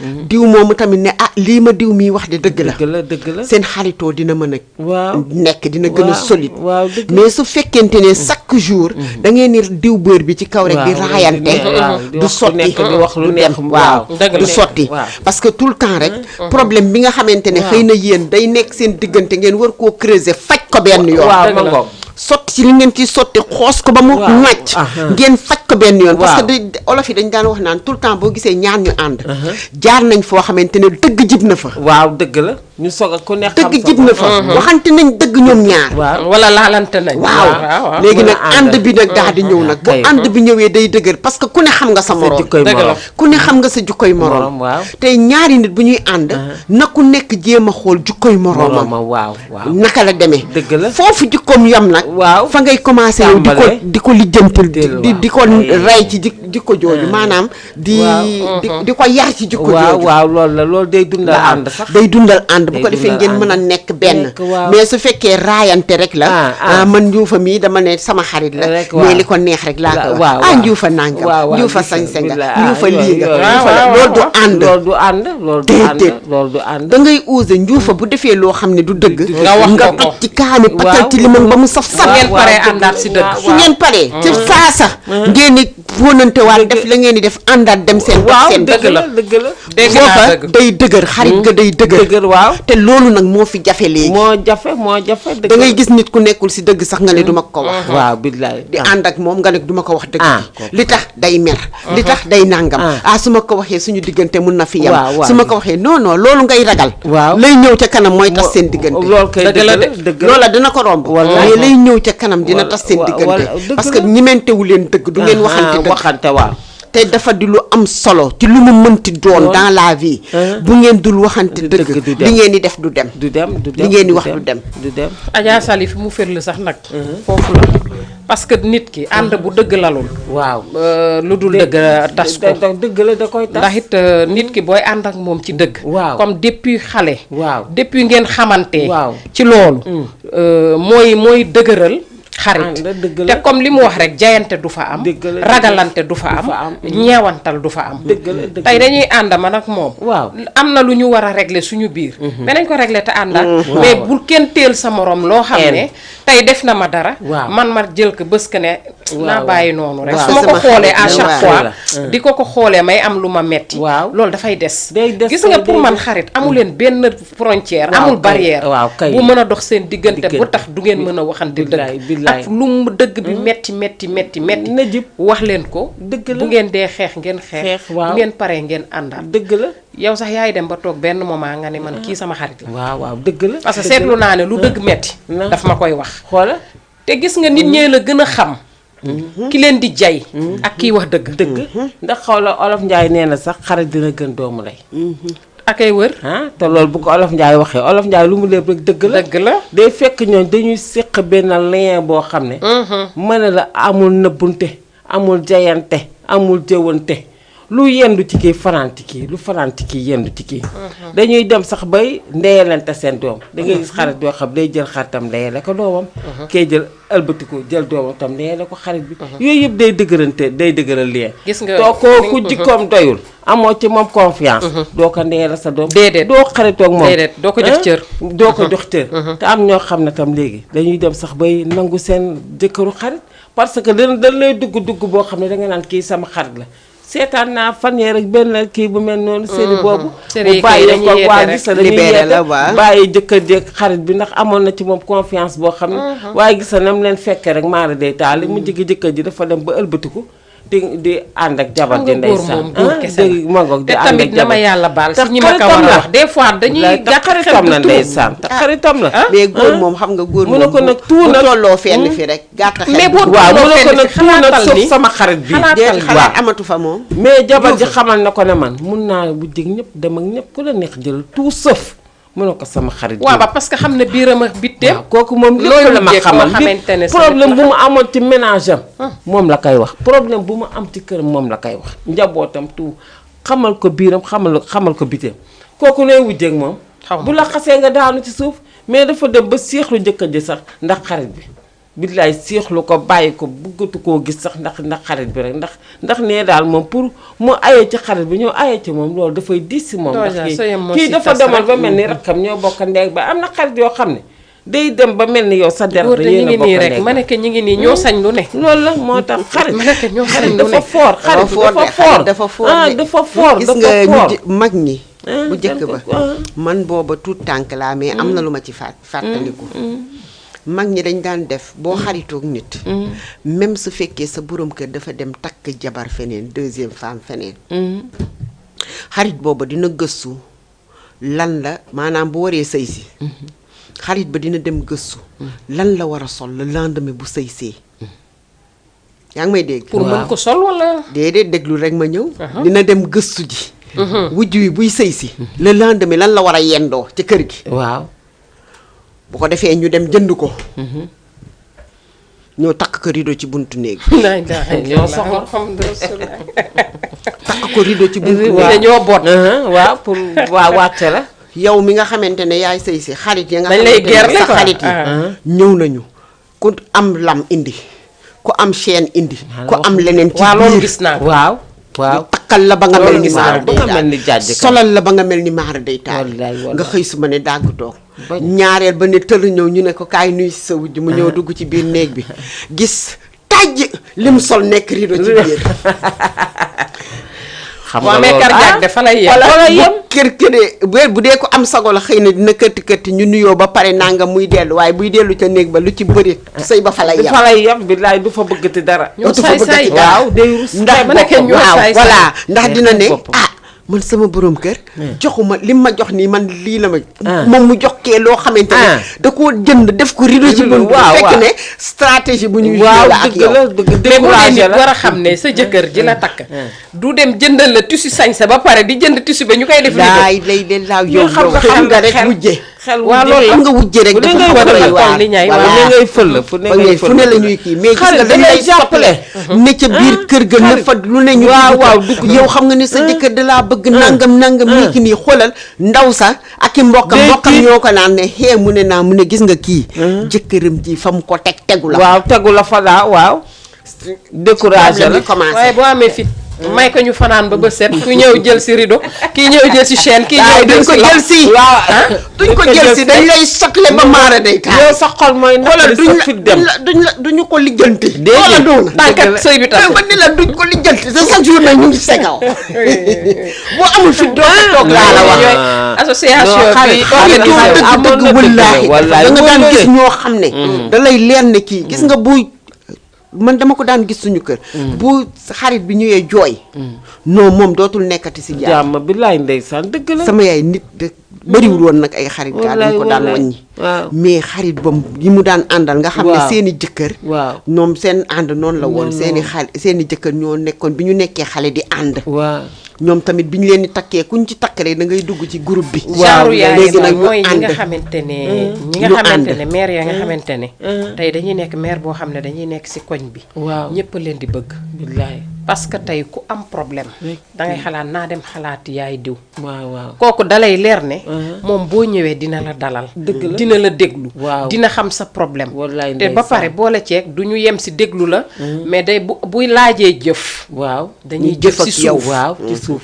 diw moomu tamit ne lii ma diw mii wax de dëgg la seen xaritoo dina mën a nekk dina gën a solide mais su fekkente ne chaque jour da ngeen ni diw bër bi ci kaw rek di raayante du sotti du dem du sotti parce que tout le temps rek problème bi nga xamante ne xëy na yéen day nekk seen diggante ngeen war koo creuser faj ko benn yoon sotti ci li ngeen ciy sotti xoos ko ba mu nàcc ngeen faj ko benn yoon parce que olof yi dañ daan wax naan tout le temps boo gisee ñaar ñu ànd jaar nañ foo xamante ne dëgg jib na fa dëgg la ñu soog a ku nekk xam dëgg jib na fa waxante nañ dëgg ñoom ñaar wala laalante nañ léegi nag ànd bi nag daal di ñëw nag bu ànd bi ñëwee day dëgër parce que ku ne xam nga sa morom ku ne xam nga sa jukkoy morom tey ñaari nit bu ñuy ànd na ku nekk jéem a xool jukkoy moromam naka la demee foofu jukkoom yam nag fa ngay commencé yow di ko lijjantil di ko rey ci jikko jooju maanaam di ko yar ci jikko jooju loolu day dundal ànd sax day dundal ànd bu ko defee ngeen mën a nekk benn mais su fekkee raayante rek la man njuufa mii dama ne sama xarit la mais li ko neex rek laa ko wax njuufa nangam njuufa sañse nga njuufa lii nga loolu du ànd déedéet da ngay ose njuufa bu defee loo xam ne du dëgg nga toj ci kaani patal ci limon ba mu saf saf ngeen paree àndaat si dëgg su ngeen paree ci saasa ngeen di fóonante waat def la ngeen di def àndaat dem seen dëgg la foofa day dëgër xarit ga day dëgër te loolu nag moo fi jafe léegi moo jafe da ngay gis nit ku nekkul si dëgg sax nga ne duma ko wax billaay di ànd ak moom nga ne duma ko wax dëgg li tax day mer li tax day nàngam su ma ko waxee suñu diggante mun na fi yam su ma ko waxee non loolu ngay ragal lay ñëw ca kanam mooy tas seen diggante loola dina ko romb mais lay ñëw ca kanam dina tas seen diggante parce que ñimentewu leen dëgg du ngeen waxante te dafa di lu am solo ci lu mu mënti doon dans la vie bu ngeen dul waxante dëgg li ngeen di def du dem li ngeen di wax du dem Adja Sali fi mu firlu sax nag foofu la parce que nit ki ànd bu dëgg lalul lu dul dëgg tas ko dëgg la da koy tas ndax it nit ki booy ànd ak moom ci dëgg comme depuis xale depuis ngeen xamante ci loolu mooy dëgëral xarit dëgg la. te comme li mu wax rek jayante du fa am dëgg la, ragalante du fa am ñeewantal du fa am dëgg la, dëgg tey dañuy ànd man ak moom waaw am na lu ñu war a régler suñu biir mais nañ ko régler te àndaat mais bul kenn teel sa morom loo xam ne tey def na ma dara man ma jël ko bës que ne naa bàyyi noonu rek su ma ko xoolee à chaque fois di ko xoolee may am lu ma metti loolu dafay des gis nga pour man xarit amu leen benn frontière amul barrière bu mën a dox seen diggante bu tax du ngeen mën a waxante dëgg ak lu mu dëgg bi metti na jib wax leen ko dëgg la bu ngeen dee xeex ngeen xeex bu ngeen paree ngeen àndaat dëgg la yow sax yaay dem ba toog benn moment nga ne man kii sama xarit la waaw dëgg la parce que seetlu naa ne lu dëgg metti daf ma koy wax xoola te gis nga nit ñee la gën a xam ki leen di jay ak kiy wax dëgg ndax xawla olof Njaay nee na sax xarit dina gën doomu lay akay wër te loolu bu ko olof Njaay waxee olof Njaay lu mu lépp rek dëgg la day fekk ñoom dañuy séq benn lien boo xam ne mën la amul nëbbunte amul jayante amul jëwante lu yendu ci kii faranti kii lu faranti kii yendu ci kii dañuy dem sax bay ndeyalante seen doom da ngay gis xarit yoo xam day jël xaritam ndeyale ko doomam kay jël ëlbatiku jël doomam tam ndeyale ko xarit bi yooyu yëpp day dëgërante day dëgëral lien gis nga too kooku jikkoom doyul amoo ci moom confiance doo ko ndeyale sa doom déedéet doo xaritoog moom déedéet doo ko jox cër doo ko jox cër te am ñoo xam ne tam léegi dañuy dem sax bay nangu seen jëkkëru xarit parce que dañ lay dugg boo xam ne da nga naan kii sama xarit la seetaan naa fan yee rek benn kii bu mel noonu série boobu mu bàyyi ko waa gis na dañuy yeete bàyyi jëkkër jeeg xarit bi ndax amoon na ci moom confiance boo xam ne waaye gis na nam leen fekkee rek maara day taali mu jigi jëkkër ji dafa dem ba ëlbatiku di ànd ak jabar ji ndeysaan te tamit na ma yàlla baal si ñi ma ko war a wax des fois dañuy te xaritam la ndeysaan te xaritam la mais góor moom xam nga góor moom mu ne ko nag tuuna tolloo fenn fi rek gàtt xel mais boo waaw mu ne ko nag tuuna suuf ni sama xarit bi xalaat amatu fa moom mais jabar ji xamal na ko ne man mun naa bu jëg ñëpp dem ak ñëpp ku la neex jël tout sauf mu ne ko sama xarit waaw ba parce que xam ne biiram ak bitteem kooku moom lépp la ma xamal problème bu mu amoon ci ménage am moom la koy wax problème bu mu am ci këram moom la koy wax njabootam tout xamal ko biiram xamal ko bitteem kooku lay wujjeeg moom bu la xasee nga daanu ci suuf mais dafa dem ba séexlu njëkkër ji sax ndax xarit bi billaay séexlu ko bàyyi ko bëggatu koo gis sax ndax xarit bi rek ndax nee daal moom pour mu ayee ci xarit bi ñoo ayee ci moom loolu dafay diis si moom ndax kii dafa demal ba mel ni rakkam ñoo bokk ndeeg ba am na xarit yoo xam ne day dem ba mel ni yow sa der da yéen a bokk rek ma nekk ñi ngi nii ñoo sañ lu ne loolu la moo tax xarit ma nekk ñoo sañ lu ne dafa foor xarit dafa foor gis nga mag ñi bu jëkk ba man booba tuut tànk laa mais am na lu ma ci fàttaliku mag ñi dañ daan def boo xaritoog nit même su fekkee sa borom kër dafa dem takk jabar feneen deuxième femme feneen xarit booba dina gëstu lan la maanaam bu waree sëy si xarit ba dina dem gëstu lan la war a sol le lendemain bu sëy see yaa ngi may dégg pour mën ko sol wala déedéet déglu rek ma ñëw dina dem gëstu ji wujj wi buy sëy si le lendemain lan la war a yendoo ci kër gi waaw bu ko defee ñu dem jënd ko ñoo takk ko rideau ci buntu néeg ñoo soxla takk ko rideau ci buntu néeg ñoo boot waaw pour waa wàcce la yow mi nga xamante ne yaay sëy si xarit ya nga dañ lay xamante ne sa quoi. xarit yi ñëw nañu ku am lam indi ku am chaîne indi ku am leneen ci waaw loolu biir gis naa ko. waaw waaw takkal la ba nga mel ni gis maara naa day ba nga mel ni taal jàjj ka. solal la ba nga mel ni maara day taal Wallaay, wallaay. nga xëy su ma ne dàgg toog ñaareel ba ne tëll ñëw ñu ne ko kaay nuyu si sa wujj mu ñëw dugg ci biir néeg bi gis tàjj lim sol nekk rido ci biir xam waaw nga mais loolu kar jaag dafa lay yem. wala yem kër këree bu dee ko am sago la xëy na dina kërti kërti ñu nuyoo ba pare nanga muy dellu waaye buy dellu ca néeg ba lu ci bëri sëy ba fa lay du yem fa lay yem billaay du fa bëggati dara ñoo du fa saay bëggati saay. dara. waaw day rus ndax ma nekkee ñoo waaw saay voilà saay. ndax dina ne boppam. ah man sama borom kër joxuma lim ma jox nii man lii la ma Ah. moom mu jox kee loo xamante ne Ah. da koo jënd def ko rido ci bunt bi waaw, fekk waaw. ne stratégie bu ñuy waaw joué la ak dëgg yow la dëgg mais bu dee découragé nit la war a xam ne sa jëkkër ji la takk du dem jëndal la tissu sañse ba pare di jënd tissu ba ñu koy def daay lay de laaw yow xam nga xam nga rek xel- mujje xel waaw loolu xam nga wujje rek dafa ko doy waar fu ne la ñuy kii mais gis nga xarit dañ lay jàppale ne ca biir kër ga ne fa lu ne ñu waaw yow xam nga ne sa jëkkër da laa bëgg nangam nii ki nii xoolal ndaw sax ak i mbokkam ñoo ko naan ne xee mu ne naa mu ne gis nga kii jëkkëram ji fa mu ko tegu la waaw tegu la fa daa waaw découragé la waaye boo amee fit may ko ñu fanaan ba bët set ku ñëw jël si rideau kii ñëw jël si chaîne kii ñëw duñ ko jël si duñ ko jël si dañ lay sotle ba maara day taal yow sa xol mooy naqari sa fit dem duñu ko lijjanti wala doona tànkat sëy bi tax ba ni la duñ ko lijjanti sa chaque jour nag ñu ngi sa kaw boo amul fit doo ko toog laa la wax association bi dëgg wallaahi da nga daan gis ñoo xam ne da lay leer ne kii gis nga buy man dama ko daan gis suñu kër bu xarit bi ñëwee jooy non moom dootul nekkati si jàmm billaay ndeysaan dëgg la sama yaay nit de bëriwul woon nag ay xarit gaa dañ ko daan wàññi mais xarit bam yi mu daan àndal nga xam ne seeni jëkkër ñoom seen ànd noonu la woon seeni jëkkër ñoo nekkoon bi ñu nekkee xale di ànd ñoom tamit bi ñu leen di takkee kuñ ci takk rek da ngay dugg ci groupe bi. waaw léegi nag mooy ñi nga xamante ne maire ya nga xamante ne. tey dañuy nekk maire boo xam ne dañuy nekk si koñ bi. waaw ñëpp leen di bëgg. billaay parce que tey ku am problème. da ngay xalaat naa dem xalaati yaay diw. waaw kooku dalay leer ne. moom boo ñëwee dina la dalal. dëgg la dina la déglu. waaw dina xam sa problème. wallaay te ba pare boole ceeg du ñu yem si déglu la. mais day buy laajee jëf. waaw dañuy jëf si suuf waaw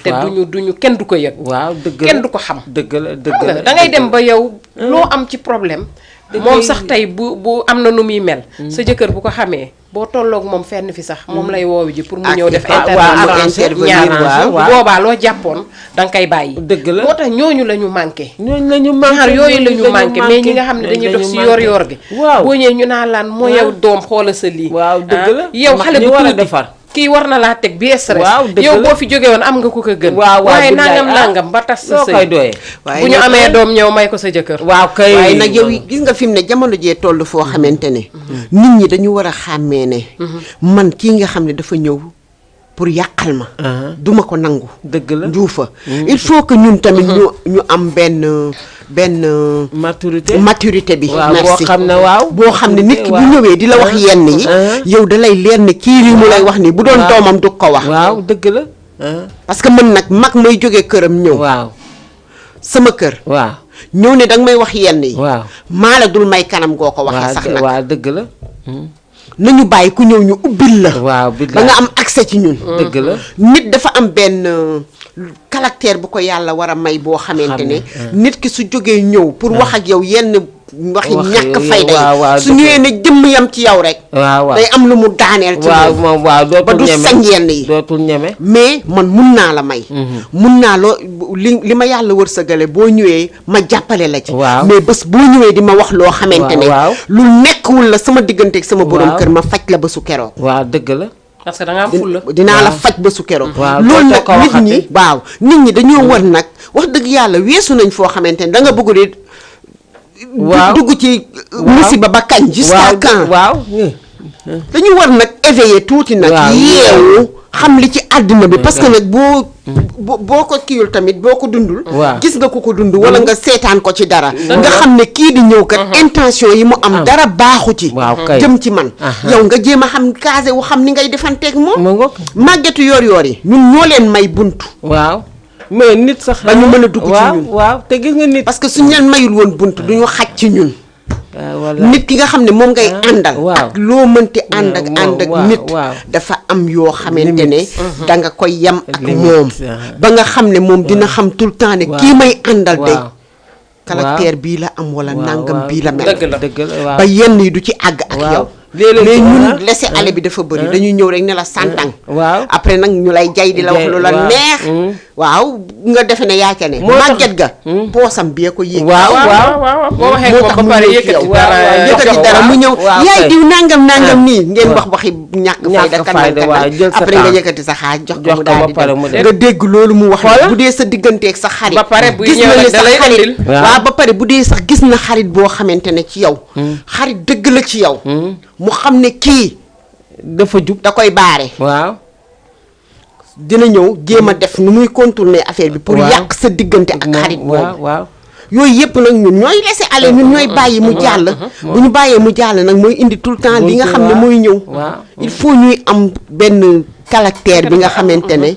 te duñu kenn du ko yëg. waaw dëgg la kenn du ko xam. dëgg la da ngay dem ba yow loo am ci problème. moom sax tey bu am na nu muy mel. sa jëkkër bu ko xamee boo tolloog moom fenn fi sax moom lay woowu ji pour mu ñëw def intervenir bu boobaa loo jàppoon danga koy bàyyi. dëgg la moo tax ñooñu la ñu manqué. ñaar yooyu la ñu manqué mais ñi nga xam ne dañuy dox si yor gi. boo ñëwee ñu naa laan moo yow doom xoola sa lii. waaw dëgg la yow xale bu tuuti defar. kii war na laa teg bi stress. waaw dëgg la yow boo fi jógee woon am nga ku ko gën. waaye nangam ba tas sa sëy bu ñu amee doom ñëw may ko sa jëkkër. waaw kay waaye nag yow gis nga fi mu ne jamono jee toll foo xamante ne. nit ñi dañu war a xàmmee ne. man kii nga xam ne dafa ñëw pour yàqal ma. duma ko nangu. dëgg la juufa il faut que ñun tamit ñu am benn maturité bi. waaw boo xam ne boo xam ne nit ki bu ñëwee di la wax yenn yi. yow da lay leer ne kii li mu lay wax nii bu doon doomam du ko wax. waaw dëgg la. parce que man nag mag may jógee këram ñëw. waaw sama kër. waaw ñëw ne danga may wax yenn yi. waaw maa la dul may kanam goo ko waxee sax nag. waaw dëgg la. nañu bàyyi ku ñëw ñu ubbil la. waaw ba nga am accès ci ñun. dëgg la nit dafa am benn caractère bu ko yàlla war a may boo xamante ne. nit ki su jógee ñëw pour wax ak yow yenn waxi ñàkk fayda su ñëwee ne jëmm yam ci yow rek. day am lu mu daaneel. ci moom waaw ba du sañ yenn yi. dootul ñeme mais man mun naa la may. mun naa loo li ma yàlla wërsëgale boo ñëwee ma jàppale la ci. mais bés boo ñëwee di ma wax loo xamante ne. lu nekkwul la sama digganteeg sama borom kër ma faj la ba su keroog. waaw dëgg la. parce que da nga am fulla dinaa la faj ba su keroog. loolu nag nit ñi dañoo war nag wax dëgg yàlla weesu nañ foo xamante ne da nga bëgg di. dugg ci musiba ba kañ. jusqu'à quand dañu war nag éveiller tuuti nag. yeewu xam li ci àddina bi. parce que nag boo ko kiiwul tamit boo ko dundul. gis nga ko dund wala nga seetaan ko ci dara. nga xam ne kii di ñëw kat intention yi mu am dara baaxu ci. jëm ci man. yow nga jéem a xam casé wu xam ni ngay defanteeg moom. màggetu yor yi ñun ñoo leen may buntu. mais nit sax ba ñu mën a dugg ci ñun. waaw te gis nga nit. parce que suñu leen mayul woon bunt duñu xaj ci ñun. nit ki nga xam ne moom ngay àndal. ak loo mënti ànd ak nit. dafa am yoo xamante ne. da nga koy yem ak moom. ba nga xam ne moom dina xam tout le temps ne kii may àndal de. caractère bii la am wala nangam bii la mel. ba yenn yi du ci àgg ak yow. mais ñun laisser aller bi dafa bëri dañuy ñëw rek ne la santang. après nag ñu lay jay di la wax lu la neex. waaw nga defe ne yaa ca ne. màgget ga. poosam bee ko yéeg. waaw boo waxee ko ba pare yëkkati dara mu ñëw. yaay diw nangam nii ngeen wax waxi ñàkk fayda après nga yëkkati sa xaaj jox ko mu daal di dem nga dégg loolu mu wax. bu dee sa digganteeg sa xarit. ba pare buy ñëw rek da lay indil. waaw ba pare bu dee sax gis na xarit boo xamante ne ci yow. xarit dëgg la ci yow. mu xam ne kii dafa jub da koy baare. dina ñëw jéem a def nu muy contourner affaire bi. pour yàq sa diggante ak xarit boobu. yooyu yëpp nag ñun ñooy laisser aller ñun ñooy bàyyi mu jàll bu ñu bàyyee mu jàll nag mooy indi tout le temps li nga xam ne mooy ñëw il faut ñuy am benn caractère bi nga xamante ne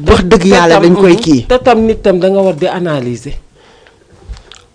wax dëgg yàlla dañ koy kii te tam nit tam da nga war di analyser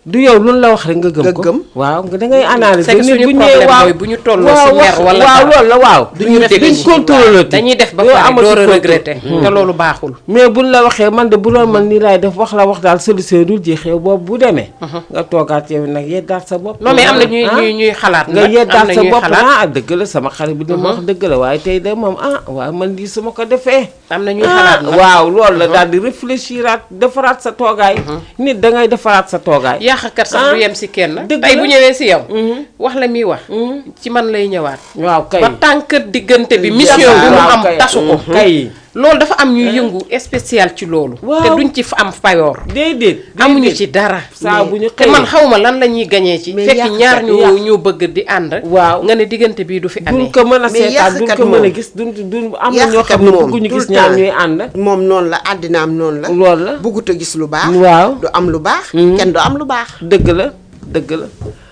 du yow lu la wax rek nga gëm ko waaw nga da ngay analyser nit bu ñëwee waaw bu ñu tolloo si mer wala waaw loolu la waaw duñu contrôler dañuy def ba pare door a regretter te loolu baaxul mais buñ la waxee man de bu doon man nii laay def wax la wax daal solution dul jeexee boobu bu demee nga toogaat yow nag yeddaat sa bopp non mais am na ñuy xalaat nga yeddaat sa bopp dëgg la sama xarit bi dama wax dëgg la waaye tey de moom waaw man lii su ma ko defee am na ñuy xalaat waaw loolu la daal di réfléchiraat defaraat sa toogaay nit da ngay defaraat sa toogaay yàqkat sax du yem si kenn tey bu ñëwee si yow wax la muy wax ci man lay ñëwaat waaw kay ba tànk diggante bi mission bi mu am tasu ko kay loolu dafa am ñuy yëngu spécial ci loolu te duñ ci am payoor déedéet amuñu ci dara saa bu ñu te man xawma lan la ñuy gañee ci fekk ñaar ñu bëgg di ànd waaw nga ne diggante bii du fi amee duñ ko mën a seetaan duñ ko mën a gis duñ am na ñoo xam ne bëgguñu gis ñaar ñuy ànd moom noonu la àddinaam noonu la loolu la bëggut a gis lu baax waaw du am lu baax kenn du am lu baax dëgg la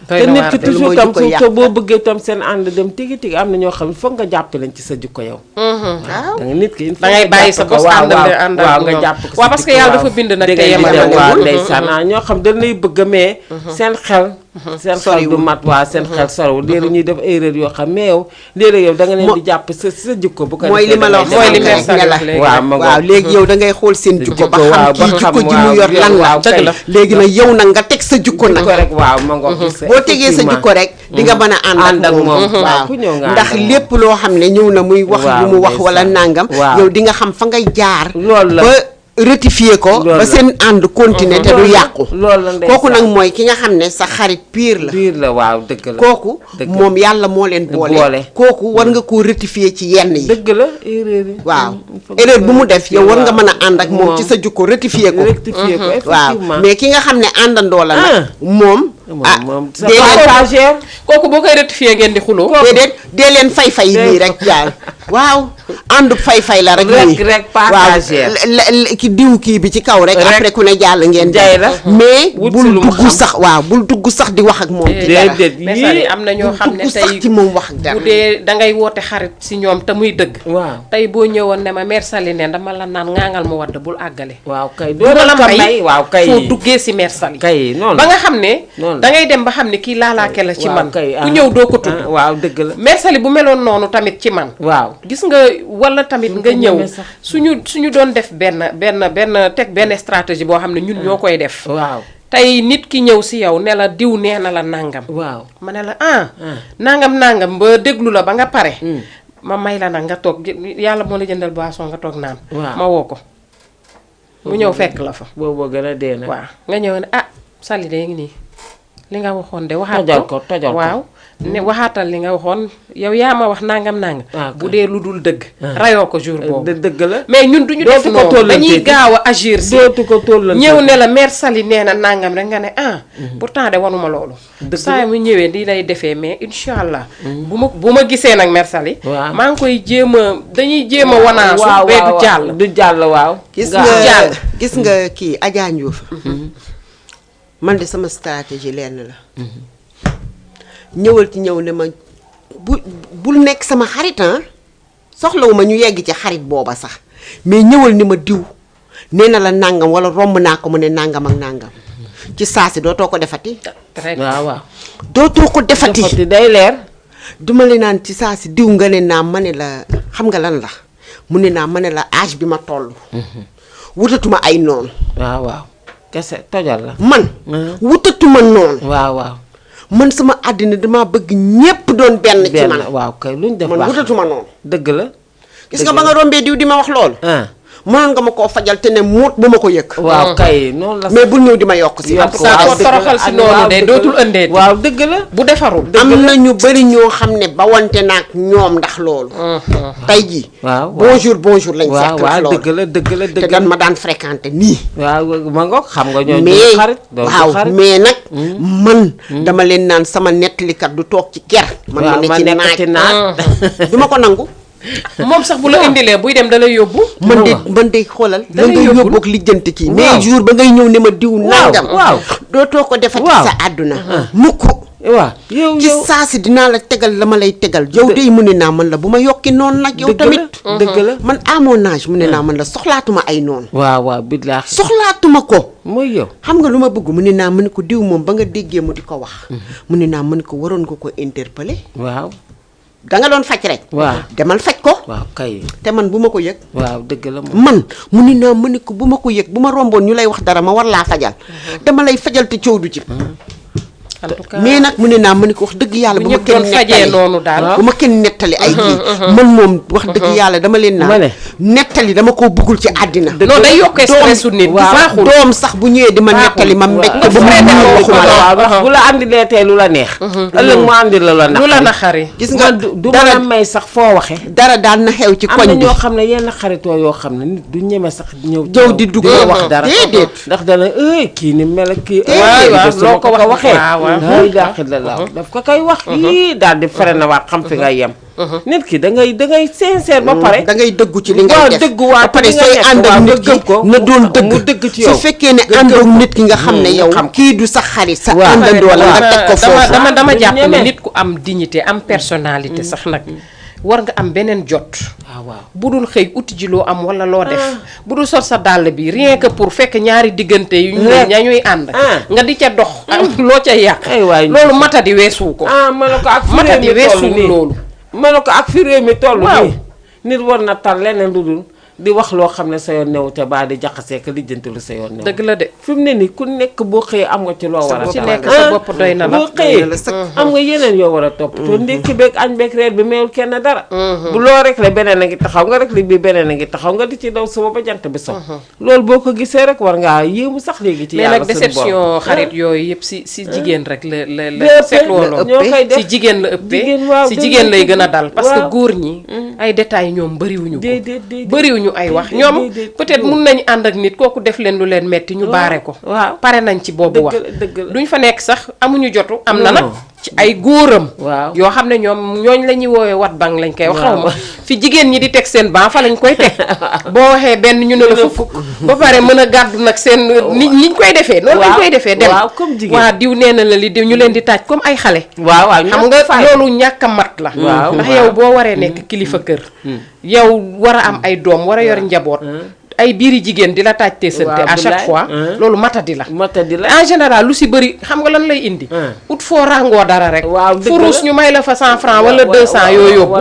te nit ki toujours tam surtout boo bëggee tam seen ànd dem tigi am na ñoo xam ne foog nga jàpp leen ci sa jikko yow waaw da nga nit ki da ngay bàyyi sa bos ànd waaw nga jàpp ko waaw parce que yàlla dafa bind nag te yemale waaw ndeysaan ñoo xam dañ lay bëgg mais seen xel du mat waa seen xel soriwul léegi ñuy def erreur yoo xam mais yow léegi yow da nga leen di jàpp sa jikko bu ko mooy li ma la wax mooy li la waaw léegi yow da ngay xool seen jikko ba xam kii jikko ji mu yor lan la dëgg la léegi nag yow nag nga teg sa jikko nag rek waaw ma ngo boo tegee sa jikko rek di nga mën a ànd ak moom waaw ndax lépp loo xam ne ñëw na muy wax lu mu wax wala nangam yow di nga xam fa ngay jaar loolu la ba rectifier ko ba seen ànd continuer te du yàqu kooku nag mooy ki nga xam ne sa xarit pire la waaw dëgg la kooku moom yàlla moo leen boole kooku war nga koo rectifier ci yenn yi dëgg la erreur yi waaw erreur bu mu def yow war nga mën a ànd ak moom ci sa jikko rectifier ko waaw mais ki nga xam ne àndandoo la nag moom kooku boo koy rectifier ngeen di xuloo déedéet dee leen fay nii rek jaar waaw àndu fay la rek rek partager waaw ki diw kii bi ci kaw rek après ku ne jàll ngeen jaay la mais bul dugg sax waaw bul dugg sax di wax ak moom ci dara mais am na ñoo xam ne tey ci moom wax ak dara bu dee dangay woote xarit si ñoom te muy dëgg waaw tey boo ñëwoon ne ma mère Sali ne dama la naan ngaangal mu wadd bul àggale waaw kay doo la may waaw kay foo duggee si mère Sali kay noonu ba nga xam ne dangay dem ba xam ne kii laalaake la ci man ku ñëw doo ko tudd waaw dëgg la mère Sali bu meloon noonu tamit ci man waaw gis nga wala tamit nga ñëw suñu doon def benn stratégie boo xam ne ñun ñoo koy def waaw tey nit ki ñëw si yow ne la diw nee na la nangam waaw ma ne la nangam ba déglu la ba nga pare ma may la nag nga toog yàlla moo la jëndal boisson nga toog naan ma woo ko mu ñëw fekk la fa boobu gën a dee na waaw nga ñëw ne Sali de ngi nii li nga waxoon de waxaat ko tojal ko waaw ne waxaatal li nga waxoon yow yaa ma wax nangam bu dee lu dul dëgg rayoo ko jour boobu dëgg la mais ñun duñu def noonu dañuy gaaw a agir si dootu ko tollal ñëw ne la mère Sali nee na nangam rek nga ne pourtant de wanuma loolu saa mu ñëwee di lay defee mais incha allah bu ma gisee nag mère Sali maa ngi koy dañuy jéem a wanaasu bee du jàll waaw gis nga kii Adja Ndiouf man de sama stratégie lenn la ñëwal ci ñëw ne ma bul nekk sama xarit soxlawuma ñu yegg ci xarit booba sax mais ñëwal ni ma diw nee na la nangam wala romb naa ko mu ne nangam ak nangam ci saasi dootoo ko defati waaw dootoo ko defati day leer duma le naan ci saasi diw nga ne naa ma ne la xam nga lan la mu ne naa ma ne la âge bi ma toll wutatuma ay noonu waaw kese tojal la man wutatuma noonu waaw man sama àddina dama bëgg ñépp doon benn ci man waaw kay luñ def man wutatuma noonu dëgg la gis nga ba nga rombee diw di ma wax loolu mënoon nga ma koo fajal te ne muut bu ma ko yëg waaw kay noonu la mais bul ñëw di ma yokk si ko toroxal si noonu de dootul ëndee waaw dëgg la bu defarul am na ñu bari ñoo xam ne ba wante naag ñoom ndax loolu tey jii bonjour lañ fekk waaw dëgg la te dan ma daan fréquenté nii waaw ma ngoog xam nga ñoo mais xarit waaw mais nag man dama leen naan sama nettalikat du toog ci ker man ma ne ci naaj du ma ko nangu moom sax bu la indilee buy dem da lay yóbbu. man de xoolal. da ngay yóbbu ak lijjanti kii. mais jour ba ngay ñëw ne ma diw nangam. dootoo ko defati sa àdduna. mukk. waaw yow ci saa si dinaa la tegal la ma lay tegal. yow day mu ne naa man la bu ma yokki noonu nag. yow tamit dëgg la man à mon âge mu ne naa man la soxlaatuma ay noonu. waaw billaahi soxlaatuma ko. mooy yow. xam nga lu ma bëgg mu ne naa mën ko diw moom ba nga déggee mu di ko wax. mu ne naa mën ko waroon nga ko interpeller. waaw. da nga doon faj rek. waaw demal faj ko. waaw kay. te man bu ma ko yëg. waaw dëgg la man mu ne naa mën ko bu ma ko yëg bu ma romboon ñu lay wax dara ma war laa fajal. dama lay fajal te coow du ci. en tout cas mais nag mu ne naa ma ne ko wax dëgg yàlla bu ma kenn nettali noonu daal bu ma kenn nettali ay kii man moom wax dëgg yàlla dama leen naa nettali dama koo bëggul ci àddina non day yokkee stressu nit baaxul doom sax bu ñëwee di ma nettali ma mbégte ba mu waxuma waaw bu la andilee tey lu la neex ëllëg mu andi la naxari gis nga du ma la may sax foo waxe dara daan na xew ci koñ am na bi ñoo xam ne yenn xaritoo yoo xam ne nit du ñeme sax ñëw di dugg wax dara déedéet ndax dana kii ni mel ak kii loo ko waxee lay daaxil la laaw daf ko koy wax yii daal di fere na waat xam fi nga yem nit ki da ngay sincère ba pare da ngay dëggu ci li ngay def dëgg waa ba pare sooy ànd ak nit ki na doon dëgg ci yow su fekkee ne ànd ak nit ki nga xam ne yow kii du sa xarit sa àndandoo la nga teg ko foofu dama jàpp ne nit ku am dignité am personnalité sax nag war nga am beneen jot bu dul xëy uti ji loo am wala loo def bu dul sol sa dàll bi rien que pour fekk ñaari diggante yu ña ñuy ànd nga di ca dox loo ca yàq loolu matadi weesuwu ko matadi weesuwu loolu ma ne ko ak fi réew mi toll nii nit war na tal leneen lu dul di wax loo xam ne sa yoon newu te baa di jaxasee ka lijjanti lu sa yoon newu dëgg la de fi mu ne nii ku nekk boo xëyee am nga ci loo war a ci nekk sa bopp doy na la boo xëyee am nga yeneen yoo war a topp te ndékki beeg añ beeg reer bi mayul kenn dara bu loo rek la beneen a ngi taxaw nga rek li bi beneen a ngi taxaw nga di ci daw suba ba jant bi so loolu boo ko gisee rek war ngaa yéemu sax léegi ci yàlla mais nag déception xarit yooyu yëpp si jigéen rek la seetlooloo ñoo koy def si jigéen la ëppee si jigéen lay gën a dal parce que góor ñi ay détails ñoom bëriwuñu ko bëriwuñu ay wax ñoom peut-être mun nañu ànd ak nit kooku def leen lu leen metti ñu baare ko pare nañ ci boobu wax duñ fa nekk sax amuñu jotu am na nag ci ay góoram yoo xam ne ñooñ la ñuy woowee wat bang lañ koy wax xaw ma fi jigéen ñi di teg seen ban fa lañ koy teg boo waxee benn ñu ne la fukk ba pare mën a gàddu nag seen niñ koy defee noonu lañ koy defee dem waa diw nee na la li diw ñu leen di taaj comme ay xale xam nga loolu ñàkk a mat la ndax yow boo waree nekk kilifa kër yow war a am ay doom war a yor njaboot ay biiri jigéen di la taaj teesante à chaque fois loolu matadi la en général lu si bëri xam nga lan lay indi ut foo rangoo dara rek furus ñu may la fa 100 francs wala 200 yooyu yóbbu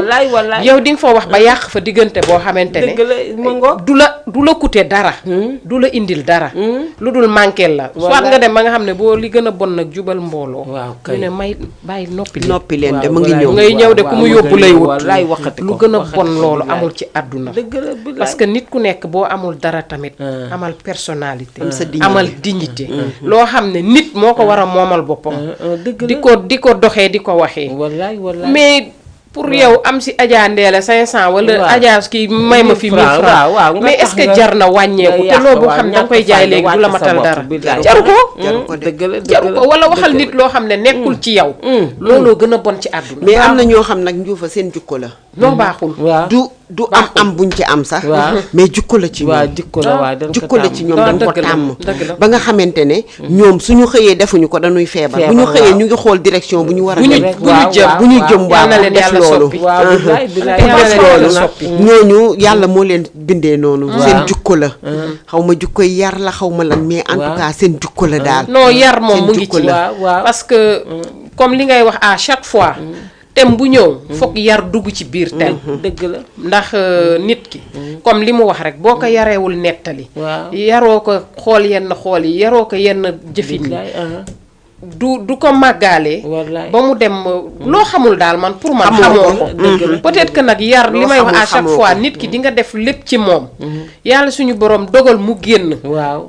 yow di nga fa wax ba yàq fa diggante boo xamante ne du la coûter dara du la indil dara lu dul manqueel la soit nga dem ba nga xam ne boo li gën a bon nag jubal mbooloo ñu ne may bàyyi noppi leen de mu ngi ñëw ngay ñëw de ku mu yóbbu lay wut lu gën a bon loolu amul ci àdduna parce que nit ku nekk boo amul dara tamit amal personnalité amal dignité loo xam ne nit moo ko war a moomal boppam di ko doxee di ko waxee mais pour yow am si Adja Ndéla 500 wala Adja kii may ma fi 1000 francs mais est-ce que jar na wàññeeku te loolu boo xam ne danga koy jaay léegi du la matal dara jaru ko wala waxal nit loo xam ne nekkul ci yow looloo gën a bon ci àdduna mais am na ñoo xam nag njuufa seen jukko la noo baaxul du am buñ ci am sax mais jukko la ci ñoom jukko la ci ñoom dañ ko tàmm ba nga xamante ne ñoom suñu xëyee defuñu ko dañuy feebar bu ñu xëyee ñu ngi xool direction bu ñu war a dem bu ñu jëm waaw def loolu ñooñu yàlla moo leen bindee noonu seen jukko la xaw ma jukkoy yar la xaw ma lan mais en tout cas seen jukko la daal non yar moom mu ngi ci parce que comme li ngay wax à chaque fois thème bu ñëw foog yar dugg ci biir thème dëgg la ndax nit ki comme li mu wax rek boo ko yareewul nettali yaroo ko xool yenn xool yi yaroo ko yenn jëfin yi du ko màggaalee ba mu dem loo xamul daal man pour man xamoo ko peut-être que nag yar li may wax à chaque fois nit ki di nga def lépp ci moom yàlla suñu borom dogal mu génn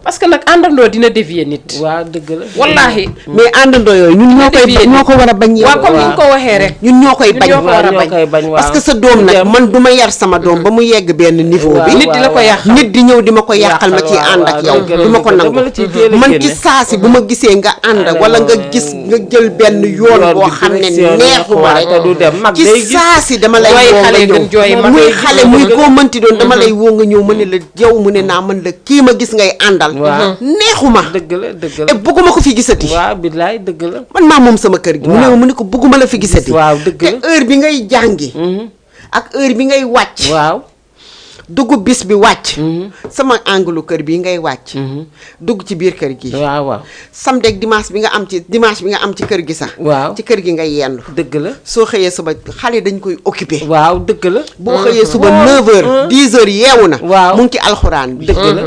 parce que nag àndandoo dina dévier nit dëgg la wallaahi mais àndandoo yooyu ñun ñoo ko war a bañ yow comme ni nga ko waxee rek ñun ñoo koy bañ parce que sa doom nag man du ma yar sama doom ba mu yegg benn niveau bi nit di la ko yàq nit di ñëw di ma ko yàqal ma ciy ànd ak yow du ma ko nangu man ci saasi bu ma gisee nga ànd wala nga gis nga jël benn yoon boo xam ne neexuma rek te du dem mag ci day gis saa si dama lay woo nga ñëw muy xale muy koo mënti doon dama lay woo nga ñëw ma ne la yow mu ne naa mën la kii ma gis ngay àndal neexuma dëgg la te bëgguma ko fi gisati waaw billaay dëgg la man maa moom sama kër gi mu ne ko bëgguma la fi gisati waaw dëgg la te heure bi ngay jàngi ak heure bi ngay wàcc waaw dugg bis bi wàcc sama angle kër bi ngay wàcc dugg ci biir kër gi waaw samedi ak dimanche bi nga am ci kër gi sax waaw ci kër gi ngay yendu dëgg la soo xëyee suba xale dañ koy occupé waaw dëgg la boo xëyee suba 9h 10h yeewu na waaw mu ngi ci alxuraan bi dëgg la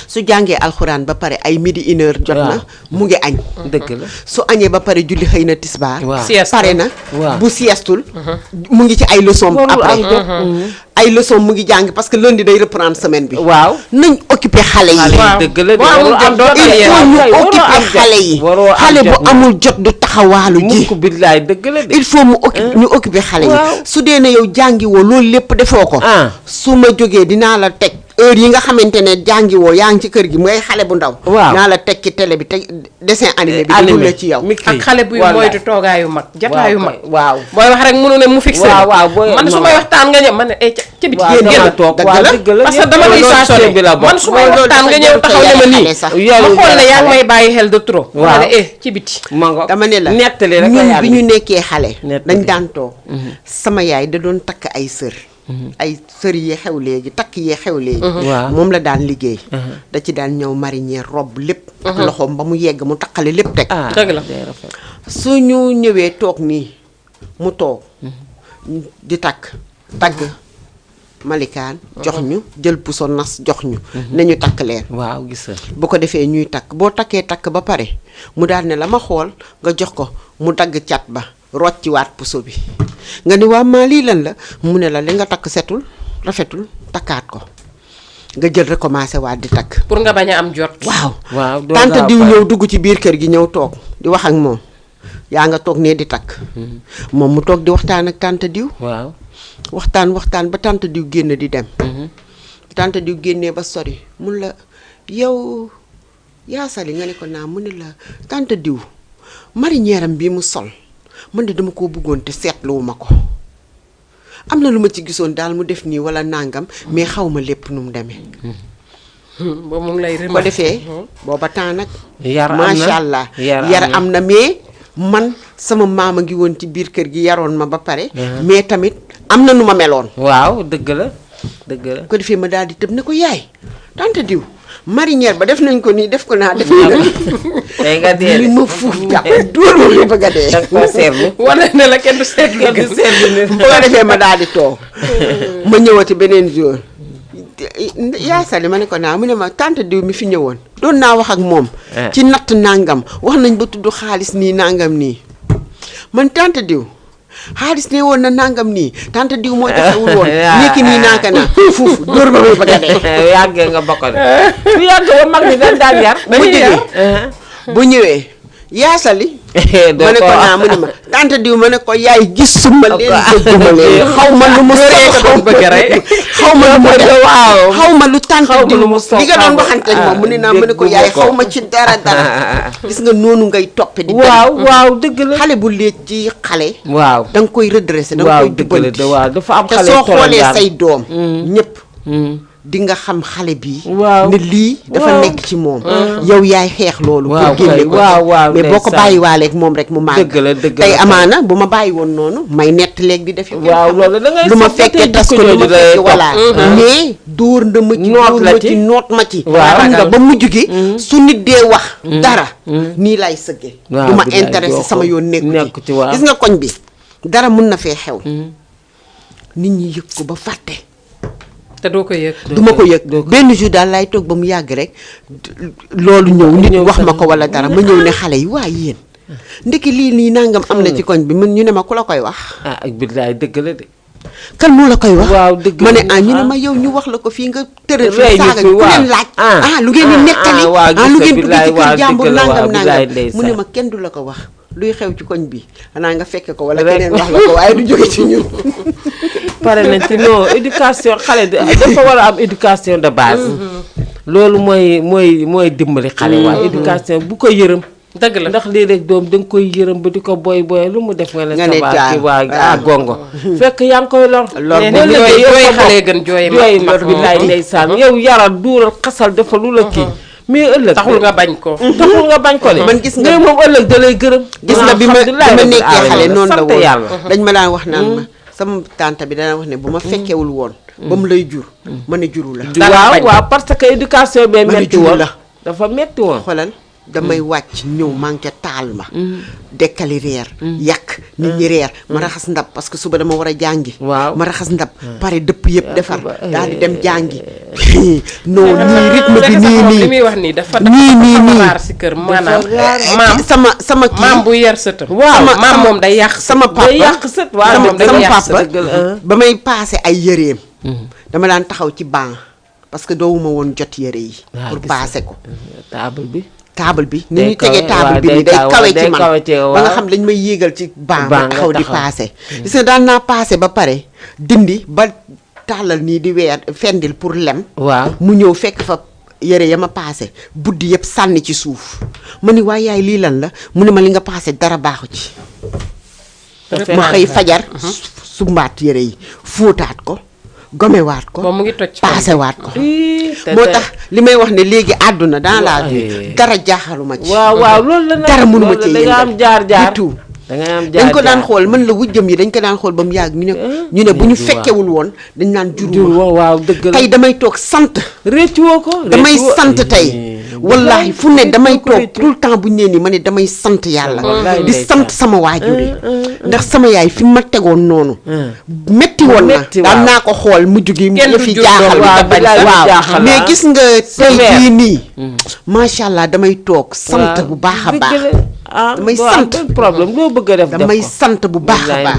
su jàngee alxuraan ba pare ay midi 1h jot na mu ngi añ dëgg la su añee ba pare julli xëy na tisbaar pare na waaw bu siestul mu ngi ci ay leçon après ay leçon mu ngi jàng parce que lundi day reprendre semaine bi waaw nañ occupé xale yi dëgg la il faut ñu occupé xale yi xale bu amul jot du taxawaalu ji mukk billaay dëgg la il faut ñu occupé xale yi su dee ne yow jàngi woo loolu lépp defoo ko su ma jógee dinaa la teg heure yi nga xamante ne jàngi woo yaa ngi ci kër gi ngay xale bu ndaw naa la teg ci télé bi teg dessin animé bi di la ci yow ak xale buy moytu toogaayu mag jataayu mag waaw booy wax rek mënu ne mu fixé man su may waxtaan nga ñëw man ne ca biti génn toog dëgg la parce que dama lay saasone man su may waxtaan nga ñëw taxaw ne ma nii ma xool ne yaa ngi may bàyyi xel de trop ma ne ci biti dama ne la nettali rek ñun bi ñu nekkee xale dañ daan toog sama yaay da doon takk ay sër ay sër yee xew léegi takk yee xew léegi moom la daan liggéey da ci daan ñëw marinière robb lépp ak loxoom ba mu yegg mu takkale lépp teg dëgg la su ñu ñëwee toog nii mu toog di tagg malikaan jox ñu jël puso nas jox ñu ne ñu takk leen waaw gis bu ko defee ñuy takk boo takkee takk ba pare mu daal ne la ma xool nga jox ko mu dagg cat ba rocciwaat puso bi nga ni waa maa lii lan la mu ne la li nga takk setul rafetul takkaat ko nga jël recommencé waat di takk pour nga bañ a am jot waaw tante diw ñëw dugg ci biir kër gi ñëw toog di wax ak moom yaa nga toog nee di takk moom mu toog di waxtaan ak tante diw waaw waxtaan ba tante diw génn di dem tante diw génnee ba sori mun la yow yaa sali nga ne ko naa mu ne la tante diw marinière am bii mu sol man de dama koo bëggoon te seetluwuma ko am na lu ma ci gisoon daal mu def nii wala nangam mais xaw ma lépp nu mu demee ba mu ngi lay ko defee booba temps nag yar macha allah yar am na mais man sama maama ngi woon ci biir kër gi yaroon ma ba pare mais tamit am na nu ma meloon waaw dëgg la ko defee ma daal di tëb ne ko yaay tante diw marinière ba def nañ ko nii def ko naa def na tey nga dee li ma fuuf jàpp dóor ma bëgg a dee ko seetlu wane ne la kenn du seetlu bu ko defee ma daal di toog ma ñëwati beneen jour yaa sali ma ne ko naa mu ne ma tante diw mi fi ñëwoon doon naa wax ak moom ci natt nangam wax nañ ba tudd xaalis nii nangam nii man tante diw xaalis ne woon na nangam nii tante diw moo defewul woon nekki nii naaka naa fuuf dóor ma muy bëgg a dee yàggee nga bokk su yàggee ba mag ñi dañ daan yar bu ñëwee yaasali ma ne ko naa mu ne ma tante diw ma ne ko yaay gisuma leen dégguma leen xaw ma lu mu xaw ma lu mu def waaw xaw ma lu tante diw li nga doon waxante ak moom mu ne naa ma ne ko yaay xaw ma ci dara gis nga noonu ngay toppe di waaw dëgg la xale bu léet ci xale waaw da nga koy redressé da nga koy jubbanti waaw dafa am te xale soo xoolee say doom ñëpp di nga xam xale bi ne lii dafa nekk ci moom yow yaay xeex loolu pour génne ko mais boo ko bàyyi waaleeg moom rek mu màgg tey amaana bu ma bàyyi woon noonu may nett léegi di def lu ma fekkee tas ko lu ma fekkee voilà mais dóor na ma ci noot ma ci xam nga ba mujj gi su nit dee wax dara nii lay sëgge du ma intéressé sama yoon nekku ci gis nga koñ bi dara mun na fee xew nit ñi yëg ko ba fàtte te doo ko yëg du ma ko yëg benn jour daal laay toog ba mu yàgg rek loolu ñëw nit wax ma ko wala dara ma ñëw ne xale yi waa yéen ndekki lii nii nangam am na ci koñ bi man ñu ne ma ku la koy wax ak billaay dëgg la de kan moo la koy wax waaw dëgg ma ne ñu ne ma yow ñu wax la ko fii nga tëral fi saaga ku leen laaj lu ngeen di nettali lu ngeen dugg ci kër jàmbur nangam mu ne ma kenn du la ko wax luy xew ci koñ bi xanaa nga fekke ko wala keneen wax la ko waaye du jóge ci ñun pare nañ ci non éducation xale dafa war a am éducation de base loolu mooy dimbali xale waaye éducation bu ko yërëm dëgg la ndax léeg-léeg doom da nga koy yërëm ba di ko boy lu mu def nga ne nga ne waa gongo fekk yaa ngi koy lor jooy xale gën jooy lor bi laay ndeysaan yow yaral duural xasal dafa lu la kii mais ëllëg taxul nga bañ ko de man gis nga moom ëllëg da lay gërëm gis nga bi ma nekkee xale noonu la woon yàlla dañ ma daan wax naan ma sama tante bi dana wax ne bu ma fekkewul woon ba mu lay jur ma ne juru la waaw parce que éducation bee metti woon dafa metti woon xoolal damay wàcc ñëw manqué taal ma dekkali reer yàq nit ñi reer ma raxas ndab parce que suba dama war a jàngi ma raxas ndab pare dëpp yëpp defar daal di dem jàngi non nii rythme bi nii li muy wax nii dafa raar si kër maanaam sama kii maam bu yar sëtam maam moom day yàq sama papa day yàq sët sama papa ba may paase ay yëreem dama daan taxaw ci banc parce que doowuma woon jot yëre yi pour paase ko taabal bi ni ñu tegee taabal bi nii day kawe ci man ba nga xam dañ may yéegal ci banc ba taxaw di paase gis nga daan naa paase ba pare dindi ba tàllal nii di weer fendil pour lem mu ñëw fekk fa yére ya ma paase buddi yëpp sànni ci suuf ma ni waaye yaay lii lan la mu ne ma li nga paase dara baaxu ci ma xëy fajar sumbaat yére yi fóotaat ko gomewaat ko mu ngi toj paasewaat ko moo tax li may wax ne léegi àdduna dans la vie dara jaaxaluma ci waaw loolu la dara mënuma ci da nga am jaar-jaar tout dañ ko daan xool mën la wujjam yi dañ ko daan xool ba mu yàgg ñu ne bu ñu fekkewul woon dañ naan juruma waaw dëgg la tey damay toog sant réccu woo ko damay sant tey wallahi fu ne damay toog tout le temps bu ñu nee nii ma ne damay sant yàlla di sant sama waajur yi ndax sama yaay fi ma tegoon noonu metti woon na daan naa ko xool mujj gi nga fi jaaxal waaw mais gis nga tey jii nii macha allah damay toog sant bu baax a baax damay sant problème loo bëgg a def damay sant bu baax a baax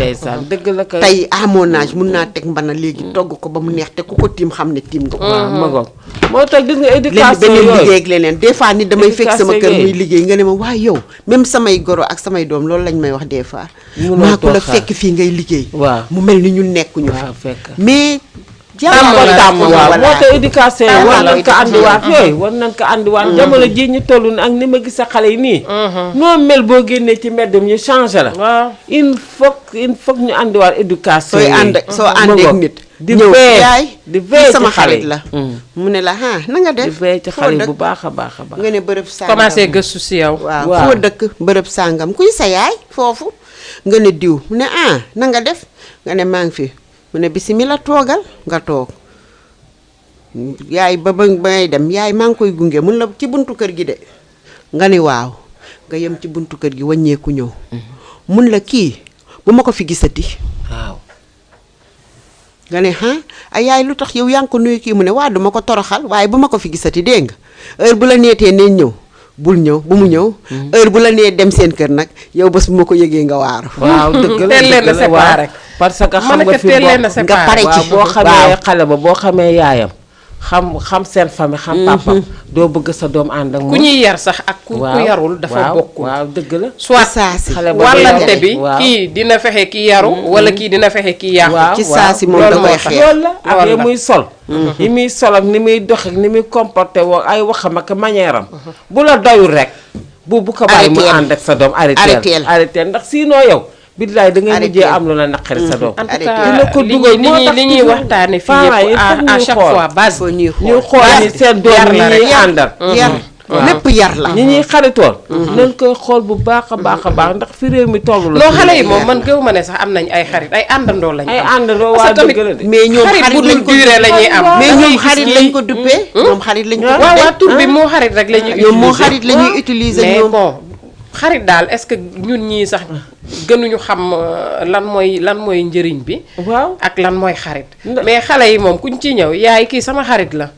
dëgg la kay tey à mon âge mun naa teg mbana léegi togg ko ba mu neex te ku ko tiim xam ne tiim nga ko waaw moo tax gis nga éducation beneen liggéey ak leneen des fois nit damay fekk sama kër muy liggéey nga ne ma waa yow même samay goro ak samay doom loolu lañ may wax des fois maa ko la fekk fii ngay liggéey mu mel ni ñun nekkuñu fi mais tàmm waaw moo tax éducation war nañ ko andiwaat war nañ ko andiwaat jamono ji ñu toll ak ni ma gis sa xale yi nii noo mel boo génnee ci mbedd ñu changé la il faut ñu andiwaat éducation soo àndee ak nit di veille di veille sama xarit la mu ne la na nga def di veille ci xale bu baax a baax nga ne bërëb sàngam commencé gëstu si yow waaw foo dëkk bërëb sàngam kuy sa yaay foofu nga ne diw mu ne na nga def nga ne maa ngi fi mu ne bismillah toogal nga toog yaay ba ngay dem yaay maa ngi koy gunge mun la ci buntu kër gi de nga ne waaw nga yem ci buntu kër gi wàññeeku ñëw mun la kii bu ma ko fi gisati waaw nga ne ay yaay lu tax yow yaa ngi ko nuyu kii mu ne waa duma ko toroxal waaye bu ma ko fi gisati dégg nga heure bu la neetee neen ñëw bul ñëw bu mu ñëw heure bu la nee dem seen kër nag yow bés bu ma ko yëgee nga waaru waaw dëgg la teel leen a séparé parce que xam nga fi nga pare ci boo xamee xale ba boo xamee yaayam xam seen famille xam papam doo bëgg sa doom ànd ak moom ku ñuy yar sax ak ku yarul dafa bokk waaw dëgg la soit saasi wàllante bi kii dina fexe kii yaru wala kii dina fexe kii yàqu ci saasi moom da koy xeex loolu la ak yi muy sol yi muy sol ak ni muy dox ak ni muy comporté woo ay waxam ak manière am bu la doyul rek bu ko bàyyi mu ànd ak sa doom arrêté ndax sinon yow billaay da ngay mujjee am lu la naqari sa doom en tout cas li ñuy waxtaane fii yëpp à chaque fois base ñuy xool ni seen doom yi ñuy àndal yar lépp yar la ñi ñuy xaritoon nañ koy xool bu baax a baax a baax ndax fi réew mi toll la loo xale yi moom man gëw ma ne sax am nañ ay xarit ay àndandoo lañ ay àndandoo waa dëgg la de mais ñoom xarit bu dul durée la ñuy am mais ñoom xarit lañ ko duppee ñoom xarit lañ ko duppee waaw tur bi moo xarit rek la ñuy ñoom moo xarit la ñuy utiliser mais ñoom bon xarit daal est-ce que ñun ñii sax gënuñu xam lan mooy njëriñ bi waaw ak lan mooy xarit mais xale yi moom kuñ ci ñëw yaay kii sama xarit la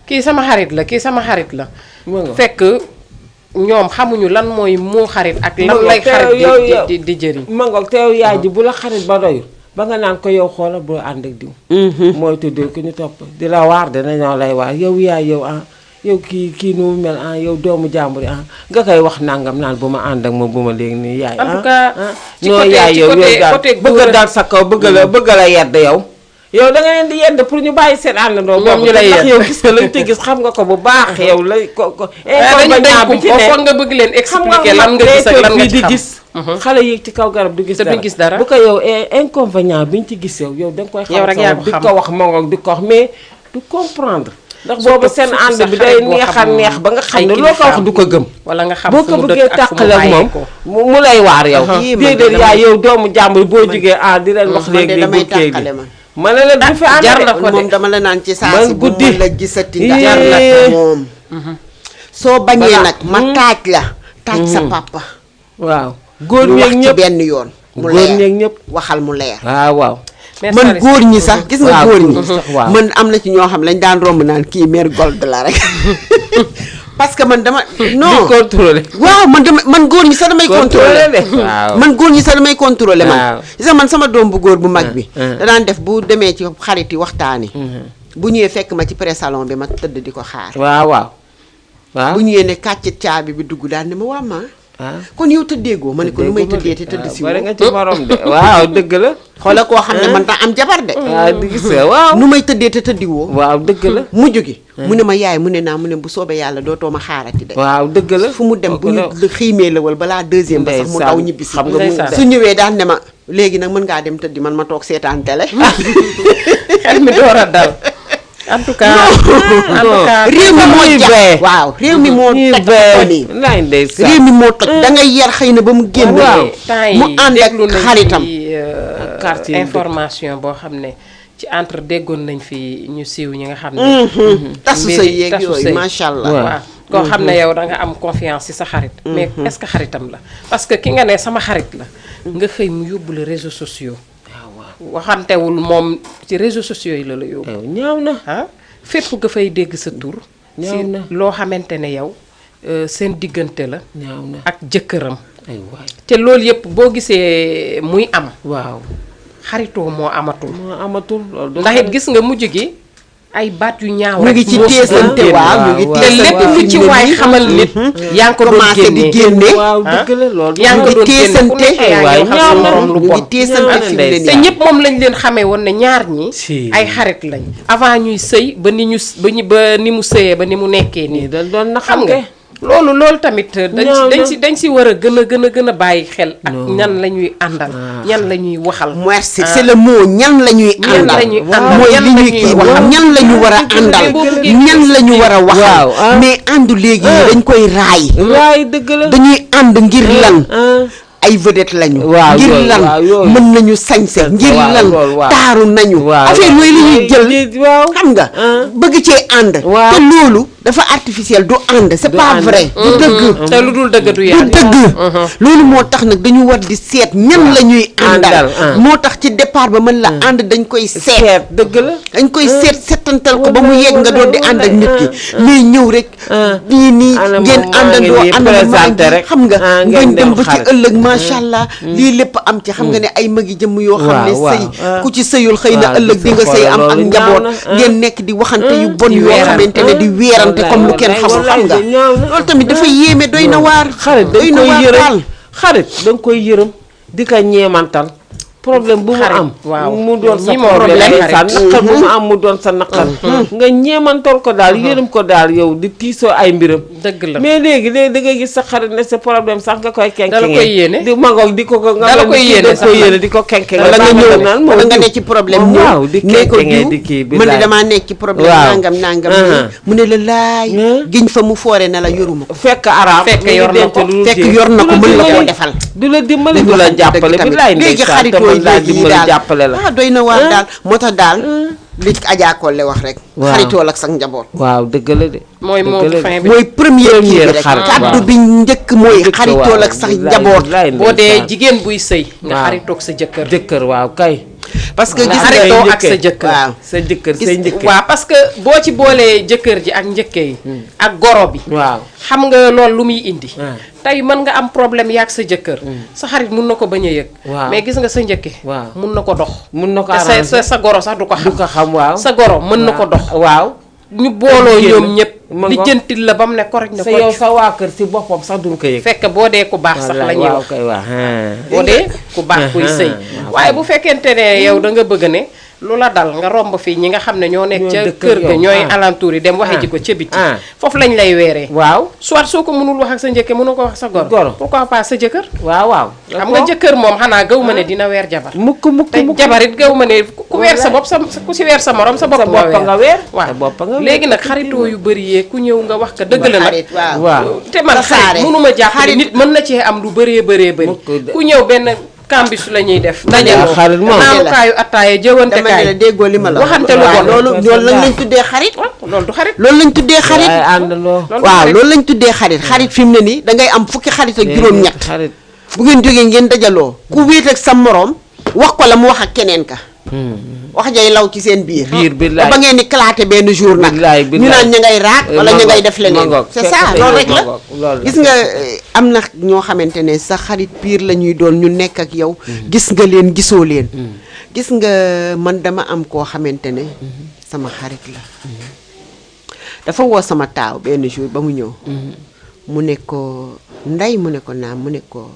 kii sama xarit la kii sama xarit la fekk ñoom xamuñu lan mooy moo xarit ak lan lay xarit di jëriñ mangoog te yow yaay ji bu la xarit ba doyul ba nga naan ko yow xoolal boo ànd ak diw mooy tuddee ko ñu topp di la waar dinañoo lay waar yow yaay yow yow kii nu mu mel yow doomu jàmbur yi nga koy wax nangam naan bu ma ànd ak moom bu ma léegi nii yaay en tout cas noo yaay yow yow daal bëgg a dal sa kaw bëgg la yedd yow yow da nga leen di yedd pour ñu bàyyi seen àndandoo ñoom ñu lay ndax yedd yow gis nga lañ te gis xam nga ko bu baax yow la ko dañu dañ ko foog nga bëgg leen expliquer lan nga gis ak lan nga ci di gis xale yi ci kaw garab du gis dara bu ko yow inconvénient bi ñu ci gis yow da nga koy xam di ko wax mongoog di ko wax mais du comprendre ndax boobu seen ànd bi day neex ba nga xam ne loo ko wax du ko gëm wala nga xam boo ko bëggee tàqale ak moom mu lay waar yow déedéet yaa yow doomu jàmbur boo jógee di leen wax léegi bu kéeg ma ne la du fi ànd jar na ko de moom dama la naan ci saa man si bu guddi. ma la gisati nga jar na ko moom soo bañee Voilà. nag ma taaj sa papa waaw góor ñu wax ñeeg ci ñëpp benn yoon mu góor leer ñeeg ñëpp waxal mu leer waaw man góor ñi sax gis nga waaw, góor ñi waaw. man am na ci ñoo xam lañ daan romb naan kii mère gold la rek parce que man dama non di contrôler waaw man góor ñi sax damay contrôler waaw man góor ñi sax damay contrôler man Waaw. gis nga man sama doom bu góor bu mag bi ah. da daan def bu demee ci xarit yi waxtaani bu ñëwee fekk ma ci pré-salon bi ma tëdd di ko xaar waaw bu ñëwee ne kàccit caabi bi dugg daal ne ma waa ma kon yow tëddeegoo ma ne ko lu may tëddee te tëdd si bari nga ci morom de waaw dëgg la xoola koo xam ne man ta am jabar de waaw di gis nga waaw nu may tëddee te tëddiwoo waaw dëgg la mujj gi mu ne ma yaay mu ne naa mu ne bu soobee yàlla dootoo ma xaarati de waaw dëgg la fu mu dem bu ñu xiimee la wal balaa deuxième ba sax mu daw ñibbi si xam nga mu su ñëwee daan ne ma léegi nag mën ngaa dem tëddi man ma toog seetaan télé xel mi door a dal en tout cas réew mi moo jax waaw réew mi moo toj ko nii laay ndeysaan réew mi moo toj da ngay yar xëy na ba mu génn waaw mu ànd ak xaritam quartier information boo xam ne ci entre déggoon nañ fi ñu siiw ñi nga xam ne tasu sa yeeg yooyu macha allah waaw koo xam ne yow da nga am confiance ci sa xarit mais est-ce que xaritam la parce que ki nga ne sama xarit la nga xëy mu yóbbu la réseaux sociaux waxantewul moom ci réseaux sociaux yi la yóbbu ñaaw na fépp nga fay dégg sa tur ñaaw si na loo xamante ne yow seen diggante la ñaaw na ak jëkkëram ay waay te loolu yëpp boo gisee muy am waaw xaritoo moo amatul moo amatul loolu ndax it gis nga mujj gi ay baat yu ñaaw ñu rek ngi ci moo teesante waaw ñu ngi te lépp lu ci waay xamal nit yaa ngi ko doon commencé di génne waaw dëgg la loolu yaa ngi ko doon génne ku nekk yaa ngi waxal sa morom lu ñu ngi bon teesante fi mu ne te nii ñëpp moom lañ leen xamee woon ne ñaar ñi Si. ay xarit lañ avant ñuy sëy ba ni ñu ba ni mu sëyee ba ni mu nekkee nii nii dañ doon na xam xam nga loolu tamit ñaaw na. dañ si war a gën a bàyyi xel ak ñan la ñuy àndal ñan la ñuy waxal merci c'est le mot ñan la ñuy ñan la ñuy àndal mooy ñan li la ñuy ñuy kii waxal. ñan la ñu war a àndal ñan la ñu war a waxal waaw, mais àndu léegi yi dañ koy raay waay dëgg la dañuy ànd ngir lan ay vedette lañu waaw, ngir yooyu, lan waaw, yooyu. mën nañu sañse ngir waaw, lan loolu, waaw. taaru nañu waaw, affaire yooyu la ñuy jël waaw xam nga bëgg cee ànd waaw. te loolu dafa artificiel du ànd c'est Du pas ànd. vrai du dëgg te lu dul dëgg du du yàlla dëgg loolu moo tax nag dañu war di seet ñan la ñuy àndal Àndal, moo tax ci départ ba mën la ànd dañ koy seet dëgg la dañ koy seetantal ko ba mu yegg nga doon di ànd ak nit ki mais ñëw rek nii Ana ngeen moom maa ngi àndandoo nii àndandoo maa présenté ngi rek. xam nga Ngeen ngañ dem dem ba ci xarit. ëllëg macha allah lii lépp am ci xam nga ne ay magi jëmm yoo xam ne waaw, sëy waaw. ku ci sëyul xëy na waaw, ëllëg di nga gis nga sëy am ak loolu njaboot ñaaw na, ngeen nekk di waxante yu bon di yoo weerante. xamante ne di weerante Wallaay, comme lu kenn wallaay, xamul xam nga wallaay, ñaaw na. loolu tamit dafa yéeme doy na waar xarit doy dañ na koy waar daal yërëm xarit dañ koy yërëm di ko ñeemantal problème bu mu Xarit, am waaw. mu doon sa ñi moo problème problème sa xarit. naqar bu mu am mu doon sa naqar nga ñeemantal ko daal yërëm ko daal yow di tiisoo ay mbiram dëgg la mais léegi da ngay gis sa xarit ne sa problème sax nga koy kenke Dala koy yéene. di magoog di ko nga Dala koy yéene sax nag. yéene di ko kenke wala nga ñëw naan wala nga diw. ne ci problème waaw ñëw di ne ko kenke diw di kii bi man de laay. damaa nekk ci problème Waaw. nangam Uh-huh. mu ne la laay giñ fa mu foore ne la yoruma ko fekk araam Fekk mi ngi yor na denc ko. lu dul fekk jeex. yor na ko Du la mën la koo dimbali. defal du la dimbali dañu du la waxante jàppale dëgg bi tamit. laay léegi ndeysaan te xaritoo mën laa léegi yi dimbali daal jàppale la ah doy na waar daal moo tax daal li Adja Kolle wax rek Waaw. xaritool ak sax njaboot waaw dëgg la de mooy dëgg moo la de. fin bi mooy première kii bi rek xarit, kàddu waaw. bi njëkk mooy Njëkk, xaritool waaw. ak sax Billaay, njaboot billaay, boo dee ndeysaan. jigéen buy sëy nga Waaw. xaritoog sa jëkkër jëkkër waaw kay parce que gis Ndax nga xaritoo say ak sa njëkkee. jëkkër waaw sa jëkkër Gis- say njëkkee waaw parce que boo ci boolee jëkkër ji ak njëkke yi ak goro bi waaw xam nga loolu lu muy indi Ah. tey mën nga am problème yaag sa jëkkër sa xarit mun na ko bañ a yëg Waaw. mais gis nga sa njëkke Waaw. mun na ko dox mun na ko te arranger sa goro sax du ko du xam ko xam waaw sa goro mën na ko dox waaw ñu booloo génn. ñoom ñëpp Ma di ngoog. jëntil la ba mu ne koroj na sa yow koroj sa waa kër si boppam sax duñ ko yëg fekk boo dee ku baax sax la ñuy waaw wax kay waaw boo dee ku baax kuy sëy waaw. waaye bu fekkente ne yow da nga bëgg ne lu la dal nga romb fii ñi nga xam ne ñoo nekk ca dëkk kër ga yow. ñooy alentour yi dem waxe ji ko ca biti foofu lañ lay weeree waaw soit soo ko mënul wax ak sa njëkke mënoo ko wax sa goro pourquoi pas sa jëkkër waaw xam nga jëkkër moom xanaa gaw ma ne dina weer jabar mukk te jabarit gaw ma ne ku weer sa bopp ku si weer sa morom sa bopp nga weer waaw léegi nag xaritoo yu bëri yee ku ñëw nga wax ka dëgg la nag waaw te man xarit mënuma jàpp ne nit mën na cee am lu bëree bëri ku ñëw benn kambis la ñuy def dajaloo naanukaayu attaaye jëwante kaay la déggoo li ma la waxante lu bon loolu lañ tuddee xarit loolu du xarit loolu lañ tuddee xarit waaw loolu lañ tuddee xarit xarit fi mu ne nii dangay am fukki xarit ak juróom-ñett bu ngeen jógee ngeen dajaloo ku wéet ak sa moroom wax ko la mu wax ak keneen ka wax jay law ci seen biir ba ngeen di claté benn jour nag ñu naan ña ngay raak wala ña ngay def leneen c'est ça loolu rek la gis nga am na ñoo xamante ne sa xarit piir la ñuy doon ñu nekk ak yow gis nga leen gisoo leen gis nga man dama am koo xamante ne sama xarit la dafa woo sama taaw benn jour ba mu ñëw mu ne ko Ndey mu ne ko naam mu ne ko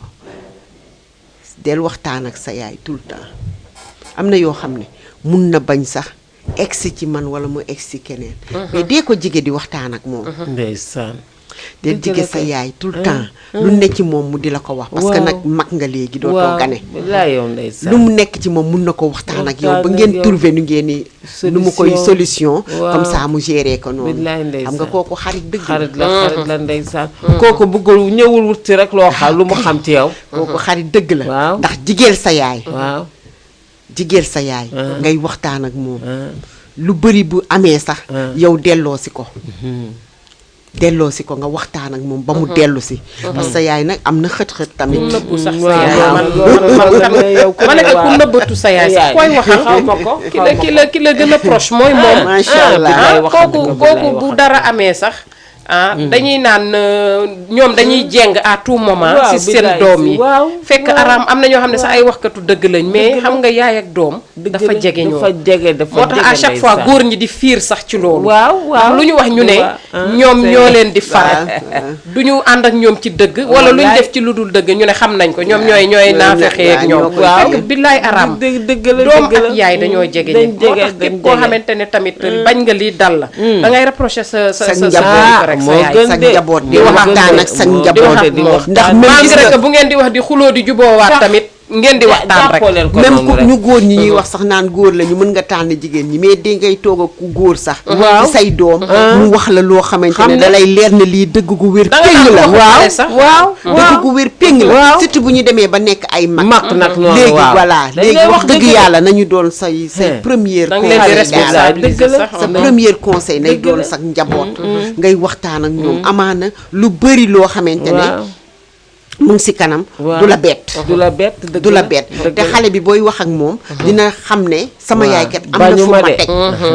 del waxtaan ak sa yaay tout le temps am na yoo xam ne mun na bañ sax egsi ci man wala mu egsi keneen mais dee ko jige di waxtaan ak moom ndeysaan del jige sa yaay tout le temps lu nekk ci moom mu di la ko wax parce que nag mag nga léegi dootoo gane lu mu nekk ci moom mun na ko waxtaan ak yow ba ngeen trouver nu ngeen ni nu mu koy solution comme ça mu gérer ko noonu xam nga kooku xarit dëgg xarit la ndeysaan kooku bëggul ñëwul wut ci rek loo xam lu mu xam ci yow kooku xarit dëgg la ndax jigéel sa yaay waaw jigéel sa yaay ngay waxtaan ak moom lu bëri bu amee sax yow delloo si ko nga waxtaan ak moom ba mu dellu si parce que sa yaay nag am na xët-xët tamit nëbbu sax sa yaay man ne ku nëbbatu sa yaay sax koy waxal ki la gën a proche mooy moom macha allah kooku bu dara amee sax dañuy naan ñoom dañuy jeng à tout moment ci seen doom yi fekk araam am na ñoo xam ne sax ay waxkatu dëgg lañ mais xam nga yaay ak doom dafa jege ñoo moo tax à chaque fois góor ñi di fiir sax ci loolu lu ñu wax ñu ne ñoom ñoo leen di faral du ñu ànd ak ñoom ci dëgg wala lu ñu def ci lu dul dëgg ñu ne xam nañ ko ñoom ñooy naafexee ak ñoom fekk billaay araam doom ak yaay dañoo jege ñi moo tax képp koo xamante ne tamit bañ nga lii dal la da ngay reprocher sa rek moo gën sa njaboot di waxtaan ak sa njaboot ndax malgré que bu ngeen di wax di xuloo di juboowaat tamit ngeen di waxtaan rek même ku ñu góor ñi ñuy wax sax naan góor la ñu mën nga tànn jigéen ñi mais di ngay toog ak ku góor sax ci say doom mu wax la loo xamante ne da lay leer ne lii dëgg gu wér péng la waaw dëgg gu wér péng la surtout bu ñu demee ba nekk ay mag nag léegi voilà léegi wax dëgg yàlla nañu doon say première sa première conseil nay doon sax njaboot ngay waxtaan ak ñoom amaana lu bëri loo xamante ne mu ngi si kanam du la bett te xale bi booy wax ak moom dina xam ne sama yaay kat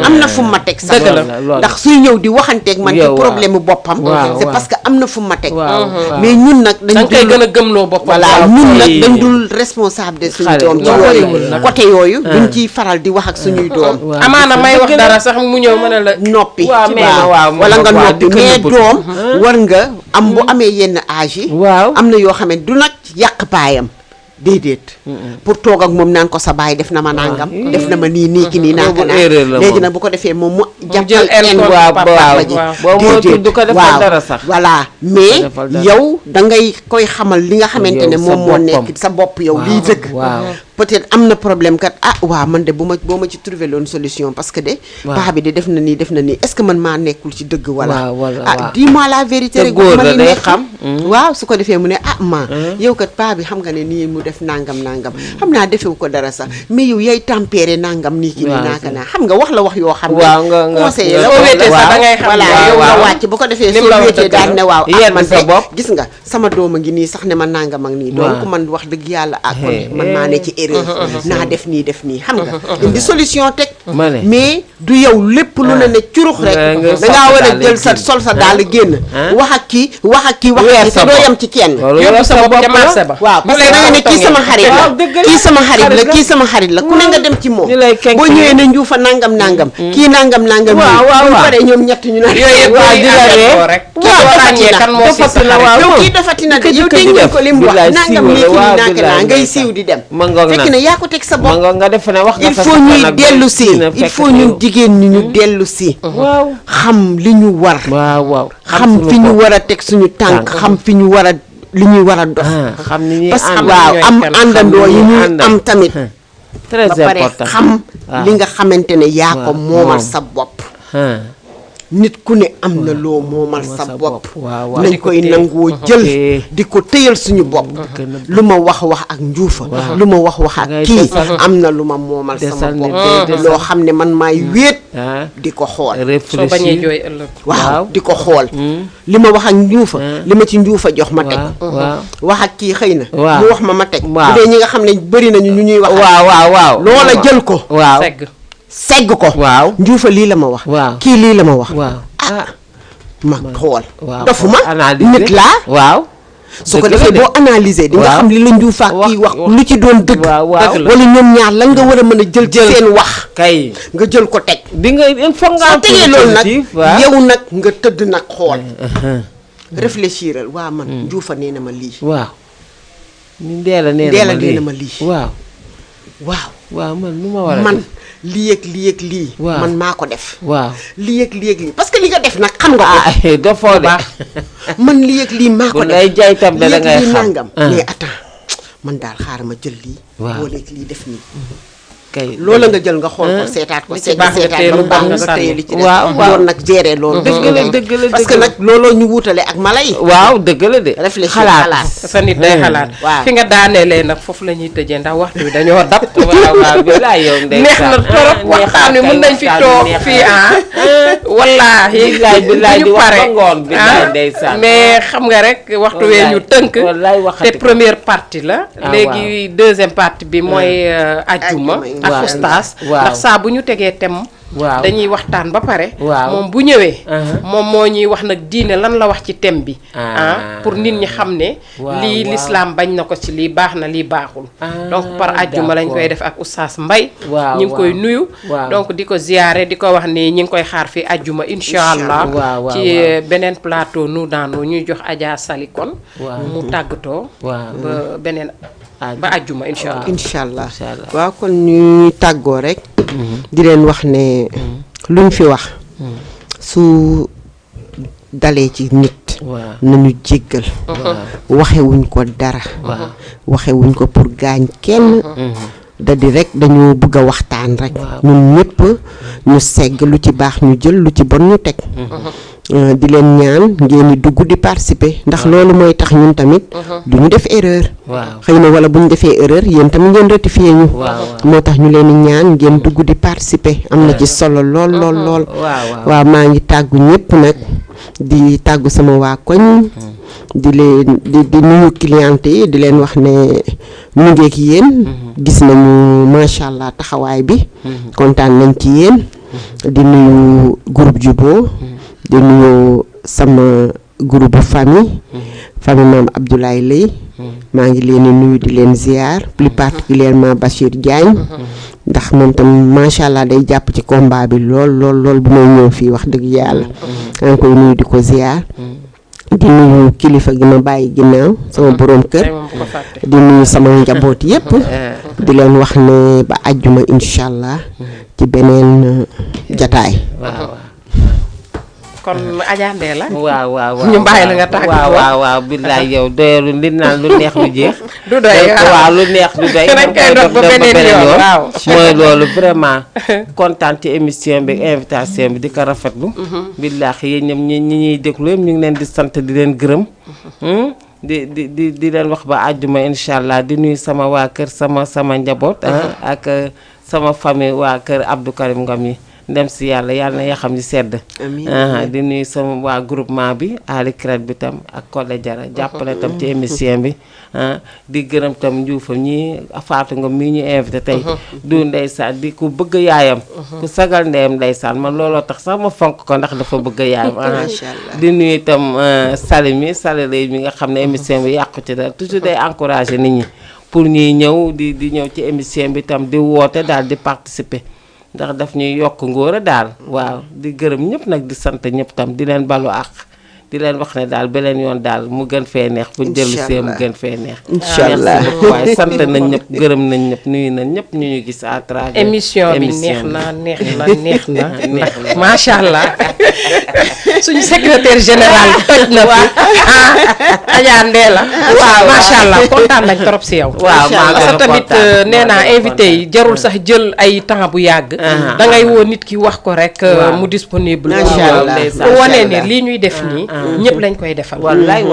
am na fu ma teg sax ndax suy ñëw di waxanteeg man ci problème boppam c'est parce que am na fu ma teg mais ñun nag dañ koy gën a gëmloo boppam voilà ñun nag dañ dul responsable de suñu doom ci yooyu côté yooyu duñ ciy faral di wax ak suñuy doom amaana may wax dara sax mu ñëw mën a la noppi wala nga noppi mais doom war nga am bu amee yenn âge yi am na yoo xam ne du nag yàq baayam déedéet pour toog ak moom naan ko sa baay def na ma nangam def na ma nii ki nii nanga naa léegi nag bu ko defee moom mu jàppal en papa ji déedéet waaw voilà mais yow da ngay koy xamal li nga xamante ne moom moo nekk sa bopp yow liy dëgg peut-être am na problème kat waaw man de boo ma ci trouvé loon solution parce que de paa bi de def na nii est-ce que man maa nekkul ci dëgg wala dis-moi la vérité rek ma li nekk waaw su ko defee mu ne ma yow kat paa bi xam nga ne nii mu def nangam xam naa defewu ko dara sax mais yow yay tempéré nangam nii ki nii naaka naa xam nga wax la wax yoo xam ne conseiller la soo wéetee sax da ngay xam voilà yow nga wàcc bu ko defee soo wéetee daal ne waaw man de gis nga sama doom a ngi nii sax ne ma nangam ak nii donc man wax dëgg yàlla kon man maa ne ci naa def nii xam nga indi solution teg mais du yow lépp lu ne curux rek dangaa war a jël sa sol sa daal génn wax ak kii te doo yem ci kenn yóbbu sa bopp ca marché ba waaw parce que da nga ne kii sama xarit la ku ne nga dem ci moom boo ñëwee ne njuufa nangam kii nangam bu paree ñoom ñett ñu naan kii dafatina de yow dégg ngeen ko li mu wax nangam nii kii naaka naa ngay siiw di dem fekk ne yaa ko teg sa bopp. nga def ne wax nga il faut ñuy dellu si il faut ñun jigéen ñi ñu dellu si. waaw xam li ñu war. waaw xam fi ñu war a teg suñu tànk xam fi ñu war a li ñuy war a dox. xam ni ñuy parce que waaw am àndandoo yi ñuy am tamit. très ba pare important xam li nga xamante ne yaa ko moomal sa bopp. nit ku ne am na loo moomal sa bopp. nañ koy nangoo jël di ko téyal suñu bopp. lu ma wax ak njuufa. lu ma wax ak kii am na lu ma moomal sama bopp. loo xam ne man maay wéet. di ko xool. soo bañee jooy ëllëg. waaw di ko xool. li ma wax ak njuufa. li ma ci njuufa jox ma teg. wax ak kii xëy na. mu wax ma teg. bu dee ñi nga xam ne bëri nañu ñu ñuy wax. waaw loola jël ko. waaw segg ko. waaw njuufa lii la ma wax. kii lii la ma wax. ma xool. dofuma nit laa. waaw su ko defee boo analyser di nga xam li la njuufa kii wax lu ci doon dëgg. wala ñoom ñaar la nga war a mën a jël ci seen wax. kay nga jël ko teg. di nga il faut nga soo tegee loolu nag yow nag nga tëdd nag xool. réfléchiral waa man njuufa nee na ma lii. waaw ndeela nee na ma lii. waaw man lu ma war a man lii ak lii ak lii. man maa ko def. lii ak lii ak lii parce que li nga def nag xam nga ko. dafoo de man lii ak lii maa ko def. bu lay jaay tam da ngay xam nangam. mais attends man daal xaaral ma jël lii. boole ak lii def nii. kay loola nga jël nga xool ko seetaat ko. seetaat ba mu baax nga téye li ci def. waaw nag gérer loolu. dëgg la parce que nag looloo ñu wutale ak mala yi. waaw dëgg la de. réfléchir xalaat sa nit day xalaat. fi nga daaneelee nag foofu la ñuy tëjee ndax waxtu bi dañoo dab. waaw bi laa yow neex na trop waxtaan wi mën nañ fi toog fii wallaahi bilaay di wax ba ngoon mais xam nga rek waxtu wee ñu tënk. te première partie la. léegi deuxième partie bi mooy ajjuma ak oustaz ndax saa bu ñu tegee thème dañuy waxtaan ba pare moom bu ñëwee moom moo ñuy wax nag diine lan la wax ci thème bi pour nit ñi xam ne lii l'islam bañ na ko ci lii baax na lii baaxul donc par ajjuma lañ koy def ak oustaz Mbaye ñi ngi koy nuyu donc di ko ziyaare di ko wax ni ñi ngi koy xaar fi ajjuma incha allah ci beneen plateau nous dans nous ñuy jox Adja Sali kon mu tàggatoo ba beneen ba àjjuma incha allah waaw kon ñuy tàggoo rek di leen wax ne luñ fi wax su dalee ci nit nañu jéggal waxewuñ ko dara waxewuñ ko pour gaañ kenn da di rek dañu bëgg a waxtaan rek ñun ñëpp ñu segg lu ci baax ñu jël lu ci bon ñu teg di leen ñaan ngeen di dugg di participer ndax loolu mooy tax ñun tamit du ñu def erreur xëy na wala bu ñu defee erreur yéen tamit ngeen rectifier ñu moo tax ñu leen di ñaan ngeen dugg di participer am na ci solo lool waaw maa ngi tàggu ñëpp nag di tàggu sama waa koñ di leen di nuyu cliente yi di leen wax ne ñu ngeek yéen gis nañu macha allah taxawaay bi kontaan nañ ci yéen di nuyu groupe Jubo di nuyu sama groupe famille maam Abdoulaye Lay maa ngi leen di nuyu di leen ziar plus particulièrement Bachir Diagne ndax moom tam macha allah day jàpp ci combat bi lool bu may ñëw fii wax dëgg yàlla maa ngi koy nuyu di ko ziar di nuyu kilifa gi ma bàyyi ginnaaw sama borom kër di nuyu sama njaboot yépp di leen wax ne ba àjjuma incha allah ci beneen jataay kon Adja Ndella waaw ñu bàyyi la nga tàgg waaw billaay yow doyalu li naan lu neex lu jeex du doy waaw lu neex du doy dañ koy dox ba beneen yoon waaw mooy loolu vraiment kontaan ci émission bi invitation bi di ko rafetlu billaahi yéen ñoom ñi ñuy déglu yëpp ñu ngi leen di sant di leen gërëm di leen wax ba àjjuma incha allah di nuyu sama waa kër sama njaboot ak sama famille waa kër Abdou Karim Ngom yi ndem si yàlla na yaa xam ni sedd di nuyu sama waa groupement bi Ali Kret bi tam ak Kole Jara jàppale tam ci émission bi di gërëm tam njuufam ñi Fatou Ngom mii ñu invité tey du ndeysaan di ku bëgg yaayam ku sagal ndeyam ndeysaan man looloo tax sax ma fonk ko ndax dafa bëgg yaayam di nuyu tam Sali mi nga xam ne émission bi yàqu ci dara toujours day encouragé nit ñi pour ñuy ñëw di ñëw ci émission bi tam di woote daal di participer ndax daf ñuy yokk ngóora daal waaw di gërëm ñëpp nag di sant ñëpp tam di leen balu àq di di leen wax ne daal beneen yoon daal mu gën fee neex buñ dellu see mu gën fee neex inchallah waaye sant nañ ñëpp gërëm nañ ñëpp nuyu nañ ñëpp ñu ñu gis à travers émission bi neex na macha allah suñu secrétaire général toj na fi Adja Ndella waaw macha allah kontaan nañ trop si yow waaw parce que tamit nee naa invité yi jarul sax jël ay temps bu yàgg da ngay woo nit ki wax ko rek mu disponible pour wane ni lii ñuy def nii ñëpp lañ koy defal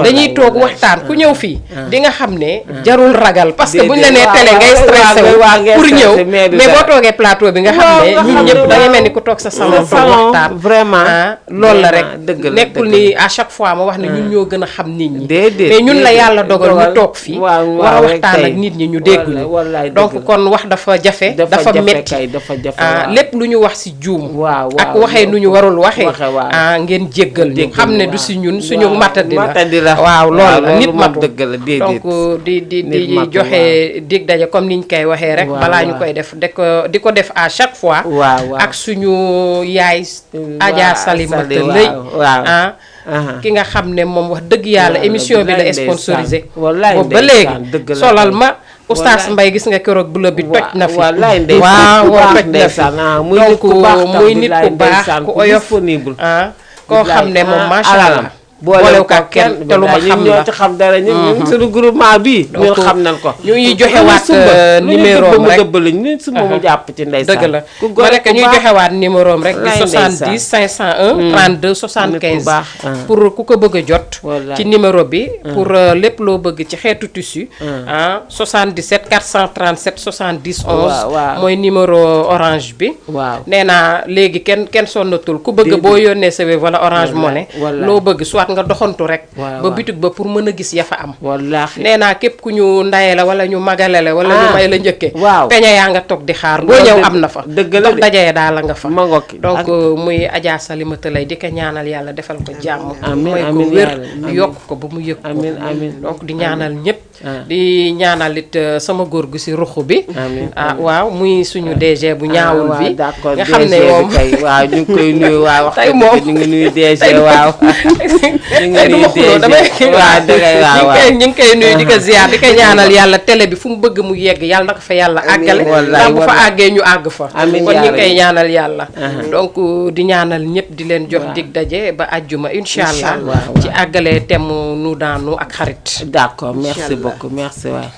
dañuy toog waxtaan ku ñëw fii di nga xam ne jarul ragal parce que buñ la nee télé ngay stressé wu pour ñëw mais boo toogee plateau bi nga xam ne ñun ñëpp da ngay mel ni ku toog sa salon toog waxtaan vraiment loolu la rek nekkul ni à chaque fois ma wax ne ñun ñoo gën a xam nit ñi mais ñun la yàlla dogal ñu toog fii war a waxtaan ak nit ñi ñu dégg ñu donc kon wax dafa jafe dafa metti lépp lu ñu wax si juum ak waxee nu ñu warul waxee ngeen jéggal ñu xam ne du si ñun suñu matadi la waaw loolu la nit matu donc di joxe dig daje comme niñ koy waxee rek balaa ñu koy def di ko def à chaque fois ak suñu yaay Adja Salimata Lay ki nga xam ne moom wax dëgg yàlla émission bi la sponsorisé boobu ba léegi solal ma Oustaz Mbaye gis nga keroog bu la bi toj na fi waaw toj na fi donc muy nit ku baax ku oyof koo xam ne moom macha allah boolew ka kenn te lu ma xam ñoo ci xam dara ñun suñu groupement bi ñun xam nañ ko ñu ngi joxewaat numéro am rek ñun su mu jàpp ci ndeysaan dëgg la ma nekk ñuy joxewaat numéro am rek di 70 501 32 75 pour ku ko bëgg a jot ci numéro bi pour lépp loo bëgg ci xeetu tissu 77 437 70 11 mooy numéro orange bi nee naa léegi kenn sonnatul ku bëgg boo yónnee sa Wave wala Orange Money loo bëgg soit nga doxantu rek ba bitig ba pour mën a gis ya fa am wallaahi nee naa képp ku ñu ndaye la wala ñu magale la wala ñu may la njëkke peña yaa nga toog di xaar boo ñëw am na fa dëgg la dajee daal la nga fa donc muy Adja Salimata Lay di ko ñaanal yàlla defal ko jàmm mooy ko wér yokk ko ba mu yëg ko donc di ñaanal ñëpp di ñaanal it sama góor gu si ruxu bi waaw muy suñu DG bu ñaawul bi nga xam ne moom waaw ñu ngi koy nuyu waaw wax tey moom ñu ngi nuyu DG waaw ñu ngi koy nuyu di ko ziar di ko ñaanal yàlla télé bi fu mu bëgg mu yegg yàlla na ko fa yàlla àggale ndax bu fa àggee ñu àgg fa kon ñu ngi koy ñaanal yàlla donc di ñaanal ñëpp di leen jox dig daje ba àjjuma incha allah ci àggale thème nu daanu ak xarit d'accord merci beaucoup merci waay